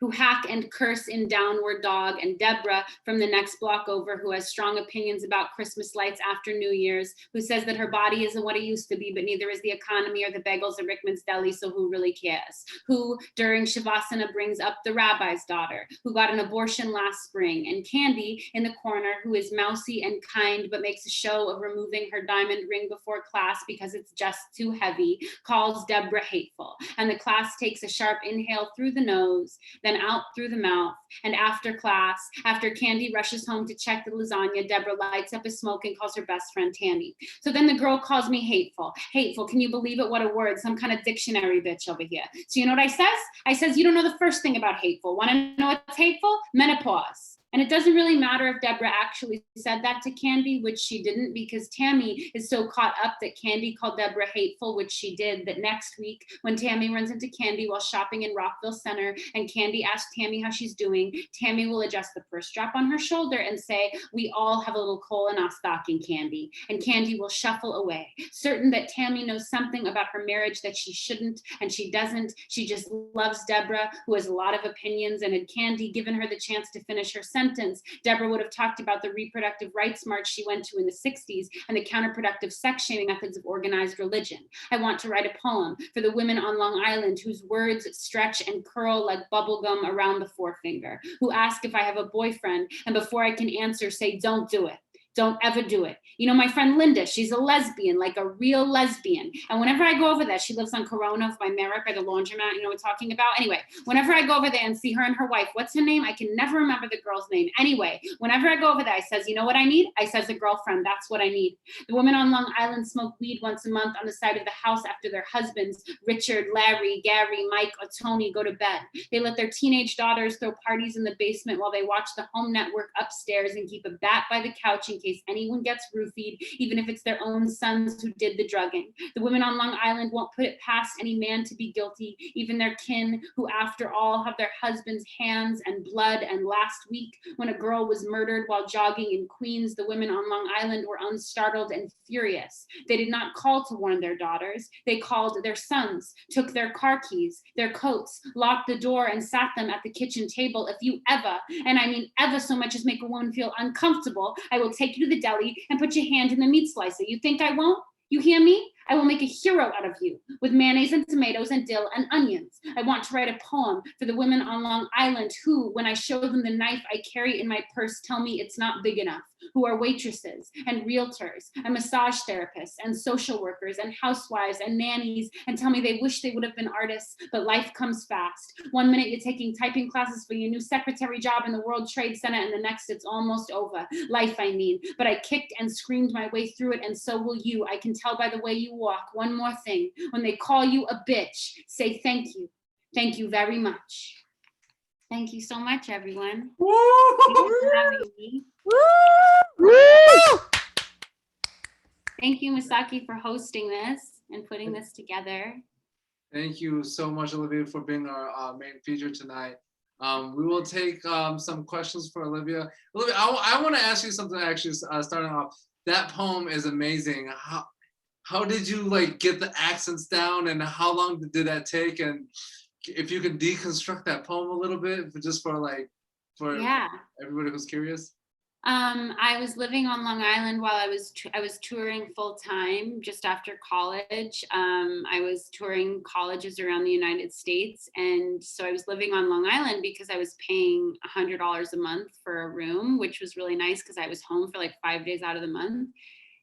who hack and curse in Downward Dog, and Deborah from the next block over, who has strong opinions about Christmas lights after New Year's, who says that her body isn't what it used to be, but neither is the economy or the bagels at Rickman's Deli, so who really cares? Who, during Shavasana, brings up the rabbi's daughter, who got an abortion last spring, and Candy in the corner, who is mousy and kind, but makes a show of removing her diamond ring before class because it's just too heavy, calls Deborah hateful. And the class takes a sharp inhale through the nose, then out through the mouth. And after class, after Candy rushes home to check the lasagna, Deborah lights up a smoke and calls her best friend Tammy. So then the girl calls me hateful. Hateful, can you believe it? What a word, some kind of dictionary bitch over here. So you know what I says? I says, you don't know the first thing about hateful. Want to know what's hateful? Menopause. And it doesn't really matter if Deborah actually said that to Candy, which she didn't, because Tammy is so caught up that Candy called Deborah hateful, which she did, that next week when Tammy runs into Candy while shopping in Rockville Center and Candy asks Tammy how she's doing, Tammy will adjust the purse strap on her shoulder and say, we all have a little coal in our stocking, Candy. And Candy will shuffle away, certain that Tammy knows something about her marriage that she shouldn't, and she doesn't. She just loves Deborah, who has a lot of opinions, and had Candy given her the chance to finish her sentence, Deborah would have talked about the reproductive rights march she went to in the 60s and the counterproductive sex shaming methods of organized religion. I want to write a poem for the women on Long Island whose words stretch and curl like bubblegum around the forefinger, who ask if I have a boyfriend, and before I can answer, say, don't do it. Don't ever do it. You know, my friend Linda, she's a lesbian, like a real lesbian. And whenever I go over there, she lives on Corona by Merrick by the laundromat, you know what we're talking about? Anyway, whenever I go over there and see her and her wife, what's her name? I can never remember the girl's name. Anyway, whenever I go over there, I says, you know what I need? I says, a girlfriend, that's what I need. The women on Long Island smoke weed once a month on the side of the house after their husbands, Richard, Larry, Gary, Mike, or Tony, go to bed. They let their teenage daughters throw parties in the basement while they watch the home network upstairs and keep a bat by the couch in case anyone gets roofied, even if it's their own sons who did the drugging. The women on Long Island won't put it past any man to be guilty, even their kin, who after all have their husbands' hands and blood. And last week, when a girl was murdered while jogging in Queens, the women on Long Island were unstartled and furious. They did not call to warn their daughters. They called their sons, took their car keys, their coats, locked the door, and sat them at the kitchen table. If you ever, and I mean ever so much as make a woman feel uncomfortable, I will take you to the deli and put your hand in the meat slicer. You think I won't? You hear me? I will make a hero out of you with mayonnaise and tomatoes and dill and onions. I want to write a poem for the women on Long Island who, when I show them the knife I carry in my purse, tell me it's not big enough, who are waitresses and realtors and massage therapists and social workers and housewives and nannies, and tell me they wish they would have been artists, but life comes fast. 1 minute you're taking typing classes for your new secretary job in the World Trade Center, and the next it's almost over. Life, I mean. But I kicked and screamed my way through it, and so will you. I can tell by the way you walk. One more thing. When they call you a bitch, say thank you. Thank you very much. Thank you so much, everyone. Thanks for having me. Thank you, Masaki, for hosting this and putting this together. Thank you so much, Olivia, for being our main feature tonight. We will take some questions for Olivia. Olivia, I want to ask you something actually, starting off. That poem is amazing. How did you like get the accents down, and how long did that take? And if you could deconstruct that poem a little bit, just for everybody who's curious. I was living on Long Island while I was touring full time just after college. I was touring colleges around the United States, and so I was living on Long Island because I was paying $100 a month for a room, which was really nice because I was home for like 5 days out of the month.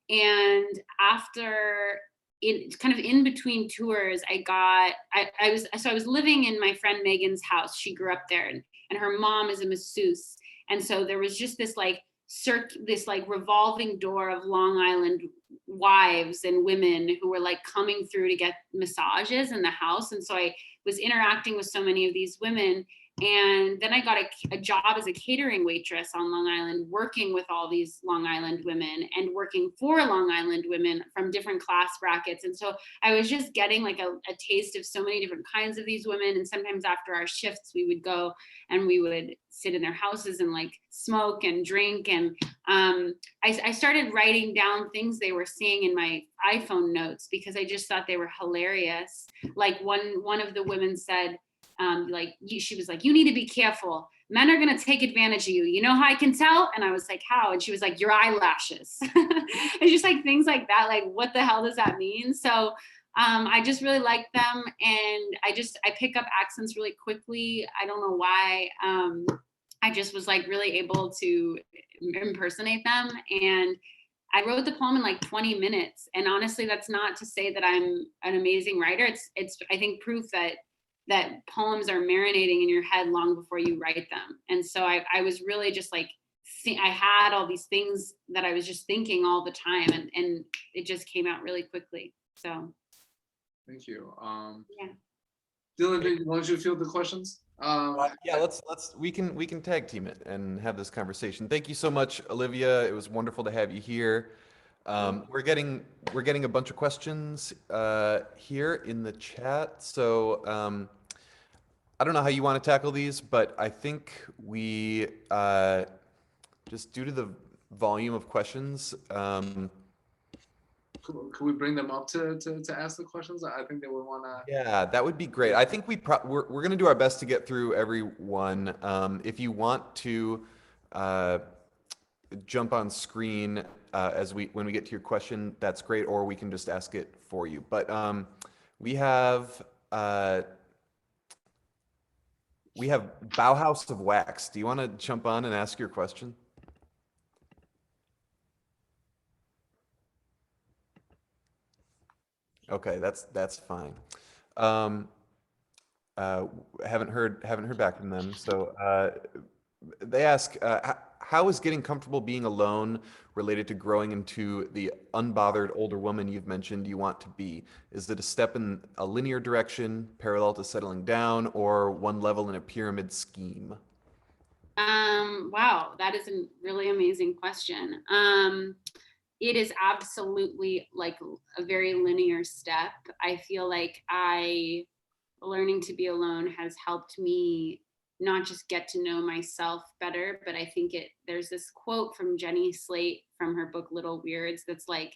And after in between tours, I was living in my friend Megan's house. She grew up there, and her mom is a masseuse. And so there was just this revolving door of Long Island wives and women who were like coming through to get massages in the house. And so I was interacting with so many of these women. And then I got a job as a catering waitress on Long Island, working with all these Long Island women and working for Long Island women from different class brackets. And so I was just getting like a taste of so many different kinds of these women. And sometimes after our shifts, we would go and we would sit in their houses and like smoke and drink. And I started writing down things they were seeing in my iPhone notes because I just thought they were hilarious. Like one of the women said, she was like, you need to be careful. Men are going to take advantage of you. You know how I can tell? And I was like, how? And she was like, your eyelashes. It's just like things like that. Like, what the hell does that mean? So I just really like them. And I pick up accents really quickly. I don't know why. I just was like really able to impersonate them. And I wrote the poem in like 20 minutes. And honestly, that's not to say that I'm an amazing writer. It's I think proof that poems are marinating in your head long before you write them. And so I was really just like, I had all these things that I was just thinking all the time, and it just came out really quickly. So. Thank you. Yeah. Dylan, why don't you field the questions? Yeah, we can tag team it and have this conversation. Thank you so much, Olivia. It was wonderful to have you here. We're getting a bunch of questions here in the chat. So I don't know how you want to tackle these, but I think we just due to the volume of questions. Could we bring them up to ask the questions? I think they would want to. Yeah, that would be great. I think we're going to do our best to get through everyone. If you want to jump on screen when we get to your question, that's great, or we can just ask it for you. But we have Bauhaus of Wax. Do you want to jump on and ask your question? Okay, that's fine. Haven't heard back from them. So they ask, how is getting comfortable being alone related to growing into the unbothered older woman you've mentioned you want to be? Is it a step in a linear direction, parallel to settling down, or one level in a pyramid scheme? Wow, that is a really amazing question. It is absolutely like a very linear step. I feel like learning to be alone has helped me not just get to know myself better, but I think there's this quote from Jenny Slate from her book Little Weirds that's like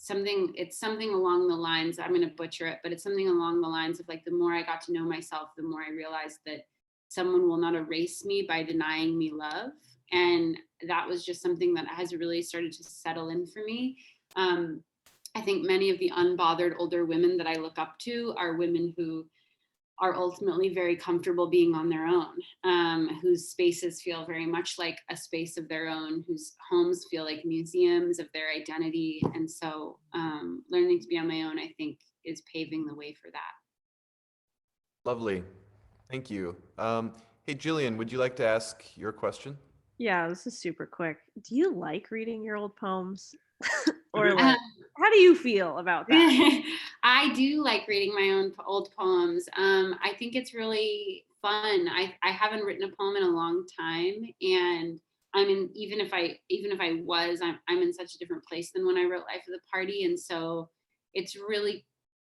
it's something along the lines, I'm going to butcher it, but it's something along the lines of like, the more I got to know myself, the more I realized that someone will not erase me by denying me love. And that was just something that has really started to settle in for me. I think many of the unbothered older women that I look up to are women who are ultimately very comfortable being on their own, whose spaces feel very much like a space of their own, whose homes feel like museums of their identity. And so learning to be on my own, I think, is paving the way for that. Lovely. Thank you. Hey, Jillian, would you like to ask your question? Yeah, this is super quick. Do you like reading your old poems? Or like, how do you feel about that? I do like reading my own old poems. I think it's really fun. I haven't written a poem in a long time, and even if I was, I'm in such a different place than when I wrote Life of the Party, and so it's really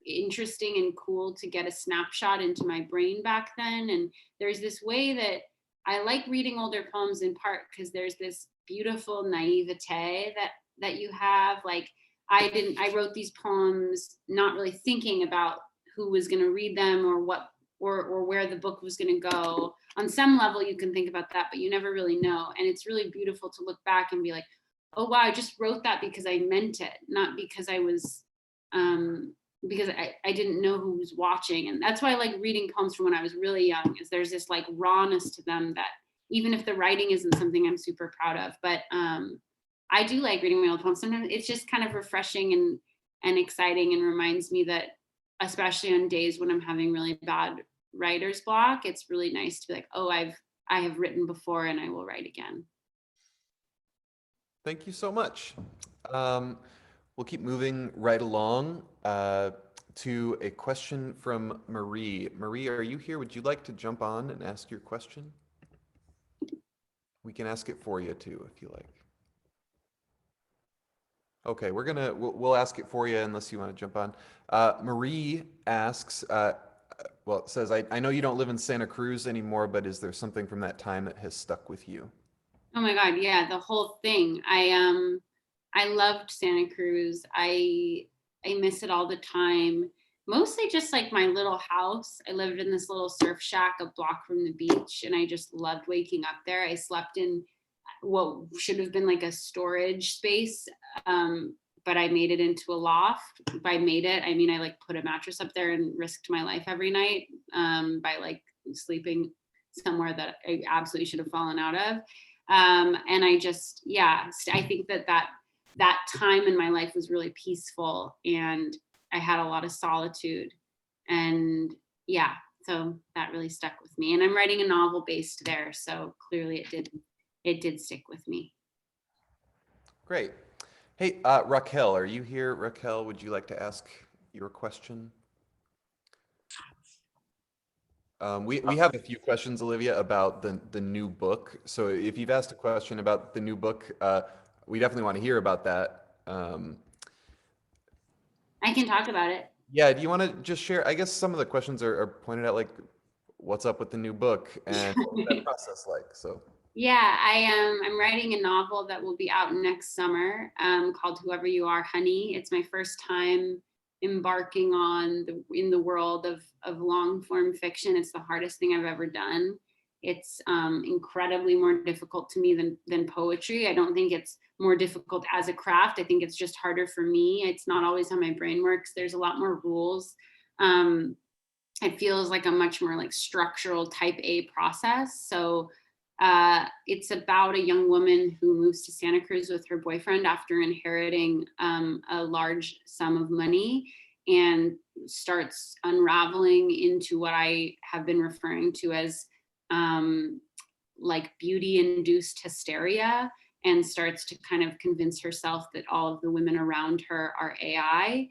interesting and cool to get a snapshot into my brain back then. And there's this way that I like reading older poems in part because there's this beautiful naivete that you have. Like I wrote these poems not really thinking about who was going to read them or what or where the book was going to go. On some level you can think about that, but you never really know. And it's really beautiful to look back and be like, oh wow, I just wrote that because I meant it, not because I was because I didn't know who was watching. And that's why I like reading poems from when I was really young, is there's this like rawness to them that even if the writing isn't something I'm super proud of, but I do like reading my old poems. Sometimes it's just kind of refreshing and exciting, and reminds me that, especially on days when I'm having really bad writer's block, it's really nice to be like, oh, I have written before and I will write again. Thank you so much. We'll keep moving right along to a question from Marie. Marie, are you here? Would you like to jump on and ask your question? We can ask it for you too, if you like. Okay, we'll ask it for you unless you want to jump on. Marie asks, well, it says, I know you don't live in Santa Cruz anymore, but is there something from that time that has stuck with you? Oh my God, yeah, the whole thing. I loved Santa Cruz. I miss it all the time. Mostly just like my little house. I lived in this little surf shack a block from the beach, and I just loved waking up there. I slept in what should have been like a storage space, but I made it into a loft. By made it, I mean I like put a mattress up there and risked my life every night by like sleeping somewhere that I absolutely should have fallen out of. And I just, yeah, I think that time in my life was really peaceful, and I had a lot of solitude, and yeah, so that really stuck with me. And I'm writing a novel based there, so clearly it did stick with me. Great. Hey, Raquel, are you here? Raquel, would you like to ask your question? We have a few questions, Olivia, about the new book. So if you've asked a question about the new book, we definitely want to hear about that. I can talk about it. Yeah, do you want to just share? I guess some of the questions are pointed out, like what's up with the new book and what's that process like? So Yeah, I'm writing a novel that will be out next summer called Whoever You Are, Honey. It's my first time embarking on in the world of long form fiction. It's the hardest thing I've ever done. It's incredibly more difficult to me than poetry. I don't think it's more difficult as a craft. I think it's just harder for me. It's not always how my brain works. There's a lot more rules. It feels like a much more like structural type A process. So it's about a young woman who moves to Santa Cruz with her boyfriend after inheriting a large sum of money and starts unraveling into what I have been referring to as like beauty-induced hysteria, and starts to kind of convince herself that all of the women around her are AI.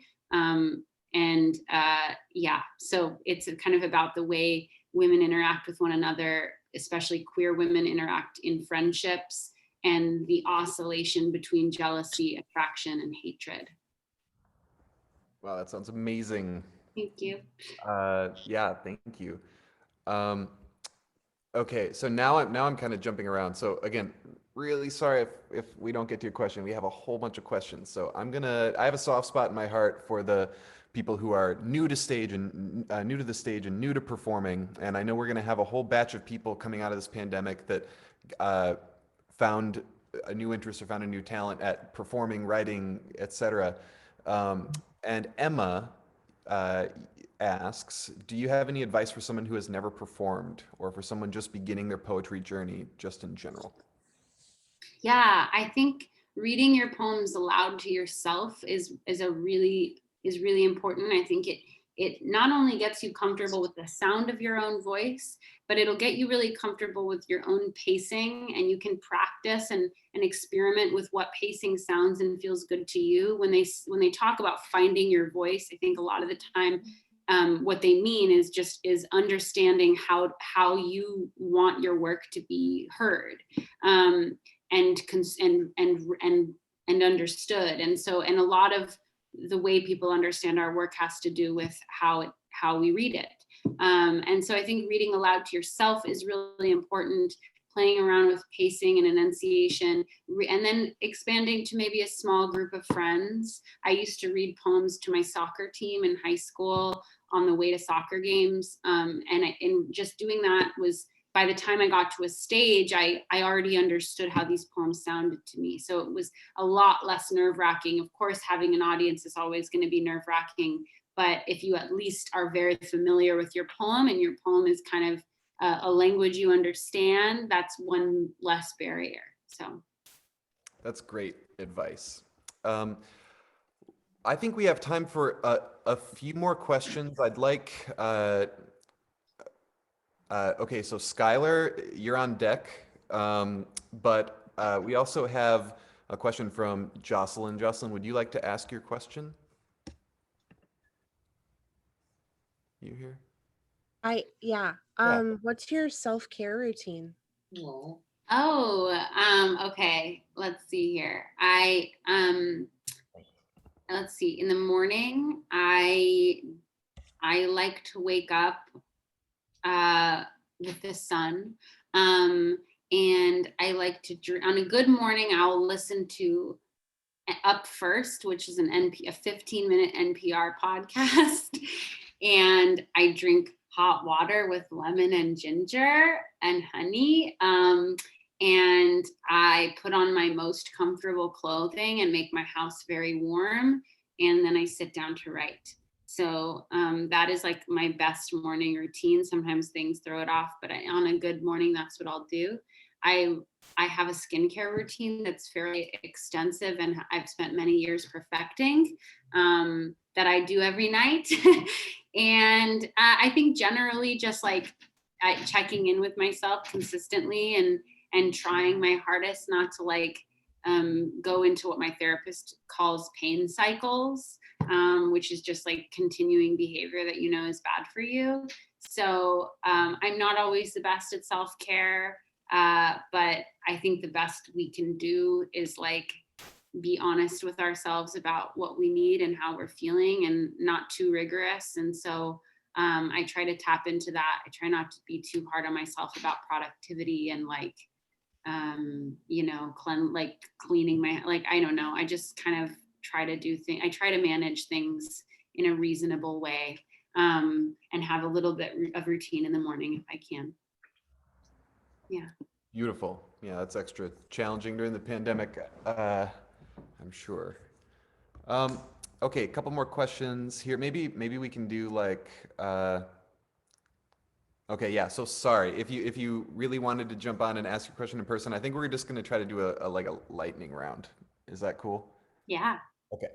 Yeah, so it's kind of about the way women interact with one another, especially queer women interact in friendships, and the oscillation between jealousy, attraction, and hatred. wow, that sounds amazing. Thank you. Yeah, thank you. Okay, so now I'm kind of jumping around. So again, really sorry if we don't get to your question. We have a whole bunch of questions. So I have a soft spot in my heart for the people who are new to stage and new to the stage and new to performing. And I know we're gonna have a whole batch of people coming out of this pandemic that found a new interest or found a new talent at performing, writing, etc. And Emma asks, do you have any advice for someone who has never performed, or for someone just beginning their poetry journey, just in general? Yeah, I think reading your poems aloud to yourself is really important. I think it not only gets you comfortable with the sound of your own voice, but it'll get you really comfortable with your own pacing, and you can practice and experiment with what pacing sounds and feels good to you. When they talk about finding your voice, I think a lot of the time what they mean is understanding how you want your work to be heard and understood. And a lot of the way people understand our work has to do with how we read it. And so I think reading aloud to yourself is really important, playing around with pacing and enunciation, and then expanding to maybe a small group of friends. I used to read poems to my soccer team in high school on the way to soccer games. And just doing that was, by the time I got to a stage, I already understood how these poems sounded to me. So it was a lot less nerve-wracking. Of course, having an audience is always going to be nerve-wracking, but if you at least are very familiar with your poem, and your poem is kind of a language you understand, that's one less barrier. So that's great advice. I think we have time for a few more questions. I'd like, okay, so Skylar, you're on deck, but we also have a question from Jocelyn. Jocelyn, would you like to ask your question? You here? Yeah. What's your self-care routine? Okay, let's see here. Let's see, in the morning, I like to wake up with the sun, and I like to on a good morning, I'll listen to Up First, which is a 15-minute NPR podcast, and I drink hot water with lemon and ginger and honey, and I put on my most comfortable clothing and make my house very warm, and then I sit down to write. So that is like my best morning routine. Sometimes things throw it off, but on a good morning, that's what I'll do. I have a skincare routine that's fairly extensive, and I've spent many years perfecting, that I do every night. And I think generally just like checking in with myself consistently and trying my hardest not to like go into what my therapist calls pain cycles. which is just like continuing behavior that you know is bad for you. So I'm not always the best at self-care, but I think the best we can do is like be honest with ourselves about what we need and how we're feeling, and not too rigorous. And so I try to tap into that. I try not to be too hard on myself about productivity and like, you know, cleaning my, like, I don't know. I just kind of try to do things. I try to manage things in a reasonable way, and have a little bit of routine in the morning if I can. Yeah. Beautiful. Yeah, that's extra challenging during the pandemic, I'm sure. Okay, a couple more questions here. Maybe we can do like, okay, yeah. So sorry if you really wanted to jump on and ask your question in person. I think we're just going to try to do a lightning round. Is that cool? Yeah. Okay.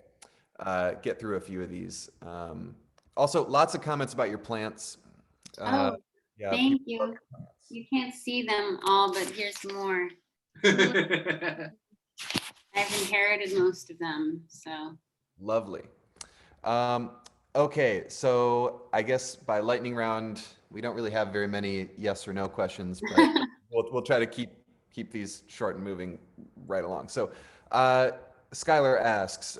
Get through a few of these. Also, lots of comments about your plants. Yeah, thank you. You can't see them all, but here's more. I've inherited most of them, so. Lovely. Okay, so I guess by lightning round, we don't really have very many yes or no questions, but we'll try to keep these short and moving right along. So Skylar asks,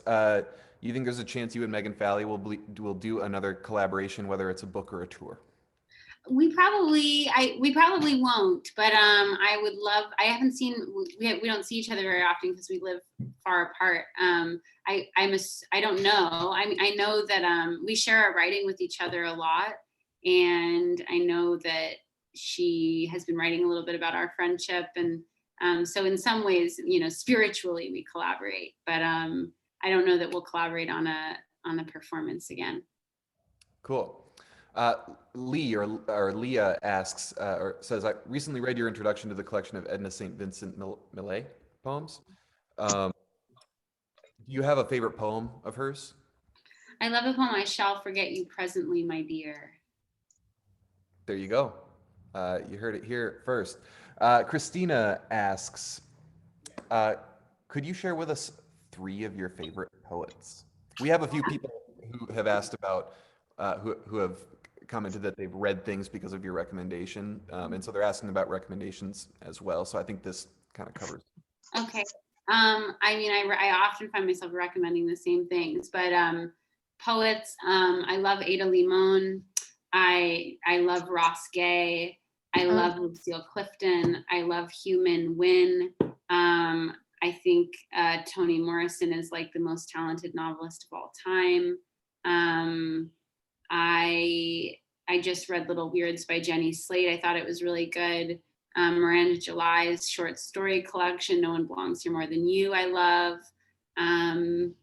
you think there's a chance you and Megan Falley will do another collaboration, whether it's a book or a tour? We probably won't, but I would love. I haven't seen. We don't see each other very often because we live far apart. I don't know. I know that we share our writing with each other a lot, and I know that she has been writing a little bit about our friendship, and so in some ways, you know, spiritually we collaborate, but I don't know that we'll collaborate on a performance again. Cool. Lee or Leah asks or says, I recently read your introduction to the collection of Edna St. Vincent Millay poems. Do you have a favorite poem of hers? I love the poem, I Shall Forget You Presently, My Dear. There you go. You heard it here first. Christina asks, could you share with us 3 of your favorite poets? We have a few people who have asked about, who have commented that they've read things because of your recommendation, and so they're asking about recommendations as well. So I think this kind of covers. Okay. I mean, I often find myself recommending the same things, but poets, I love Ada Limon. I love Ross Gay. I love Lucille Clifton. I love Hugh Min Win. I think Toni Morrison is like the most talented novelist of all time. I just read Little Weirds by Jenny Slate. I thought it was really good. Miranda July's short story collection, No One Belongs Here More Than You, I love. And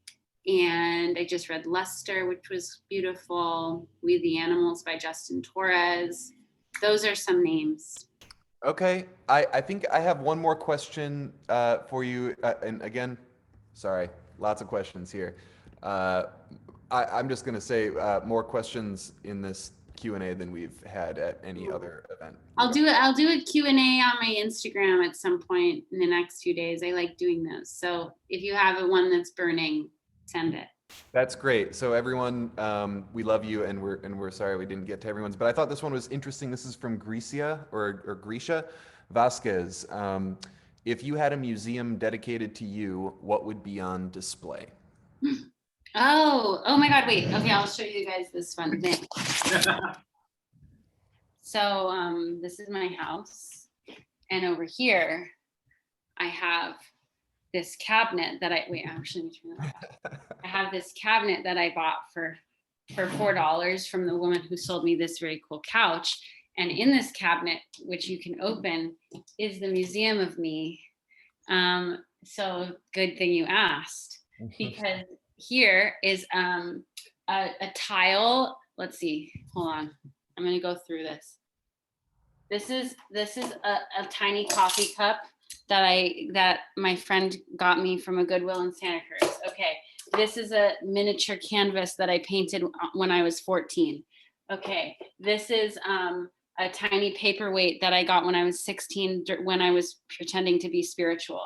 I just read Lester, which was beautiful. We the Animals by Justin Torres. Those are some names. Okay, I think I have one more question for you. And again, sorry, lots of questions here. I'm just going to say more questions in this Q&A than we've had at any other event. I'll do a Q&A on my Instagram at some point in the next few days. I like doing those. So if you have a one that's burning, send it. That's great. So everyone, we love you, and we're sorry we didn't get to everyone's, but I thought this one was interesting. This is from Grecia or Grisha Vasquez. If you had a museum dedicated to you, what would be on display? Oh my God, wait. Okay, I'll show you guys this fun thing. So this is my house. And over here, I have this cabinet that I have this cabinet that I bought for $4 from the woman who sold me this very cool couch. And in this cabinet, which you can open, is the museum of me. So good thing you asked, because here is a tile. Let's see, hold on. I'm gonna go through this. This is a tiny coffee cup that my friend got me from a Goodwill in Santa Cruz. Okay, this is a miniature canvas that I painted when I was 14. Okay, this is a tiny paperweight that I got when I was 16 when I was pretending to be spiritual.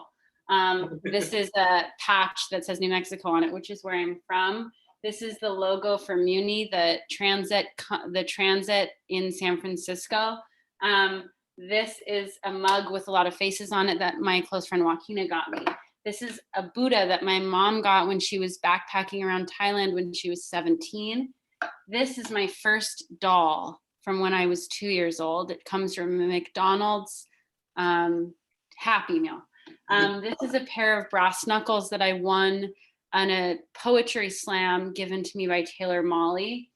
This is a patch that says New Mexico on it, which is where I'm from. This is the logo for Muni, the transit in San Francisco. This is a mug with a lot of faces on it that my close friend Joaquina got me. This is a Buddha that my mom got when she was backpacking around Thailand when she was 17. This is my first doll from when I was 2 years old. It comes from a McDonald's Happy Meal. This is a pair of brass knuckles that I won on a poetry slam given to me by Taylor Molly.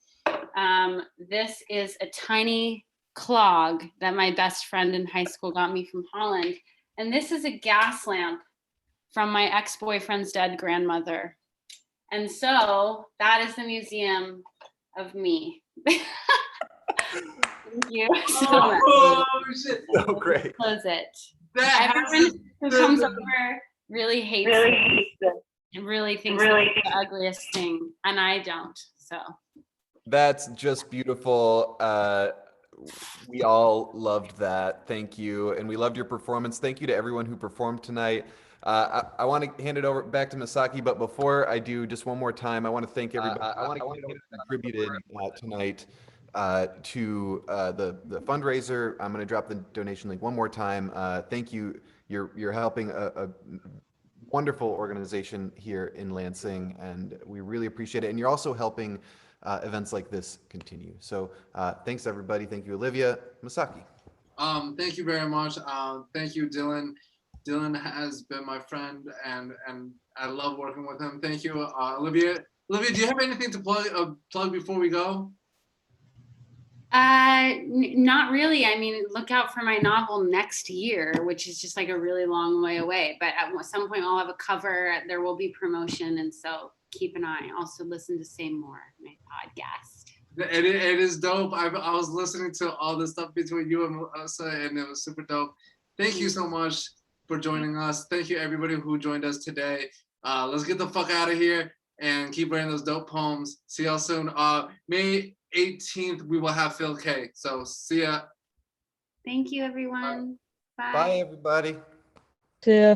This is a tiny clog that my best friend in high school got me from Holland. And this is a gas lamp from my ex-boyfriend's dead grandmother. And so that is the museum of me. Thank you so much. Oh, shit. So great. Close it. Everyone who comes over really hates it. And really thinks it's the ugliest thing, and I don't. So that's just beautiful. We all loved that. Thank you, and we loved your performance. Thank you to everyone who performed tonight. I want to hand it over back to Masaki, but before I do, just one more time, I want to thank everybody. I want to contributed tonight to the fundraiser. I'm going to drop the donation link one more time. Thank you. You're helping a wonderful organization here in Lansing, and we really appreciate it. And you're also helping events like this continue. So thanks everybody. Thank you, Olivia. Masaki. Thank you very much. Thank you, Dylan. Dylan has been my friend, and I love working with him. Thank you, Olivia. Olivia, do you have anything to plug before we go? Not really. I mean, look out for my novel next year, which is just like a really long way away. But at some point I'll have a cover, there will be promotion. And so keep an eye. Also listen to Say More, my podcast. It is dope. I was listening to all the stuff between you and Melissa, and it was super dope. Thank you so much for joining us. Thank you everybody who joined us today. Let's get the fuck out of here and keep writing those dope poems. See y'all soon. May 18th, we will have Phil K. So see ya. Thank you, everyone. Bye. Bye, everybody. See ya.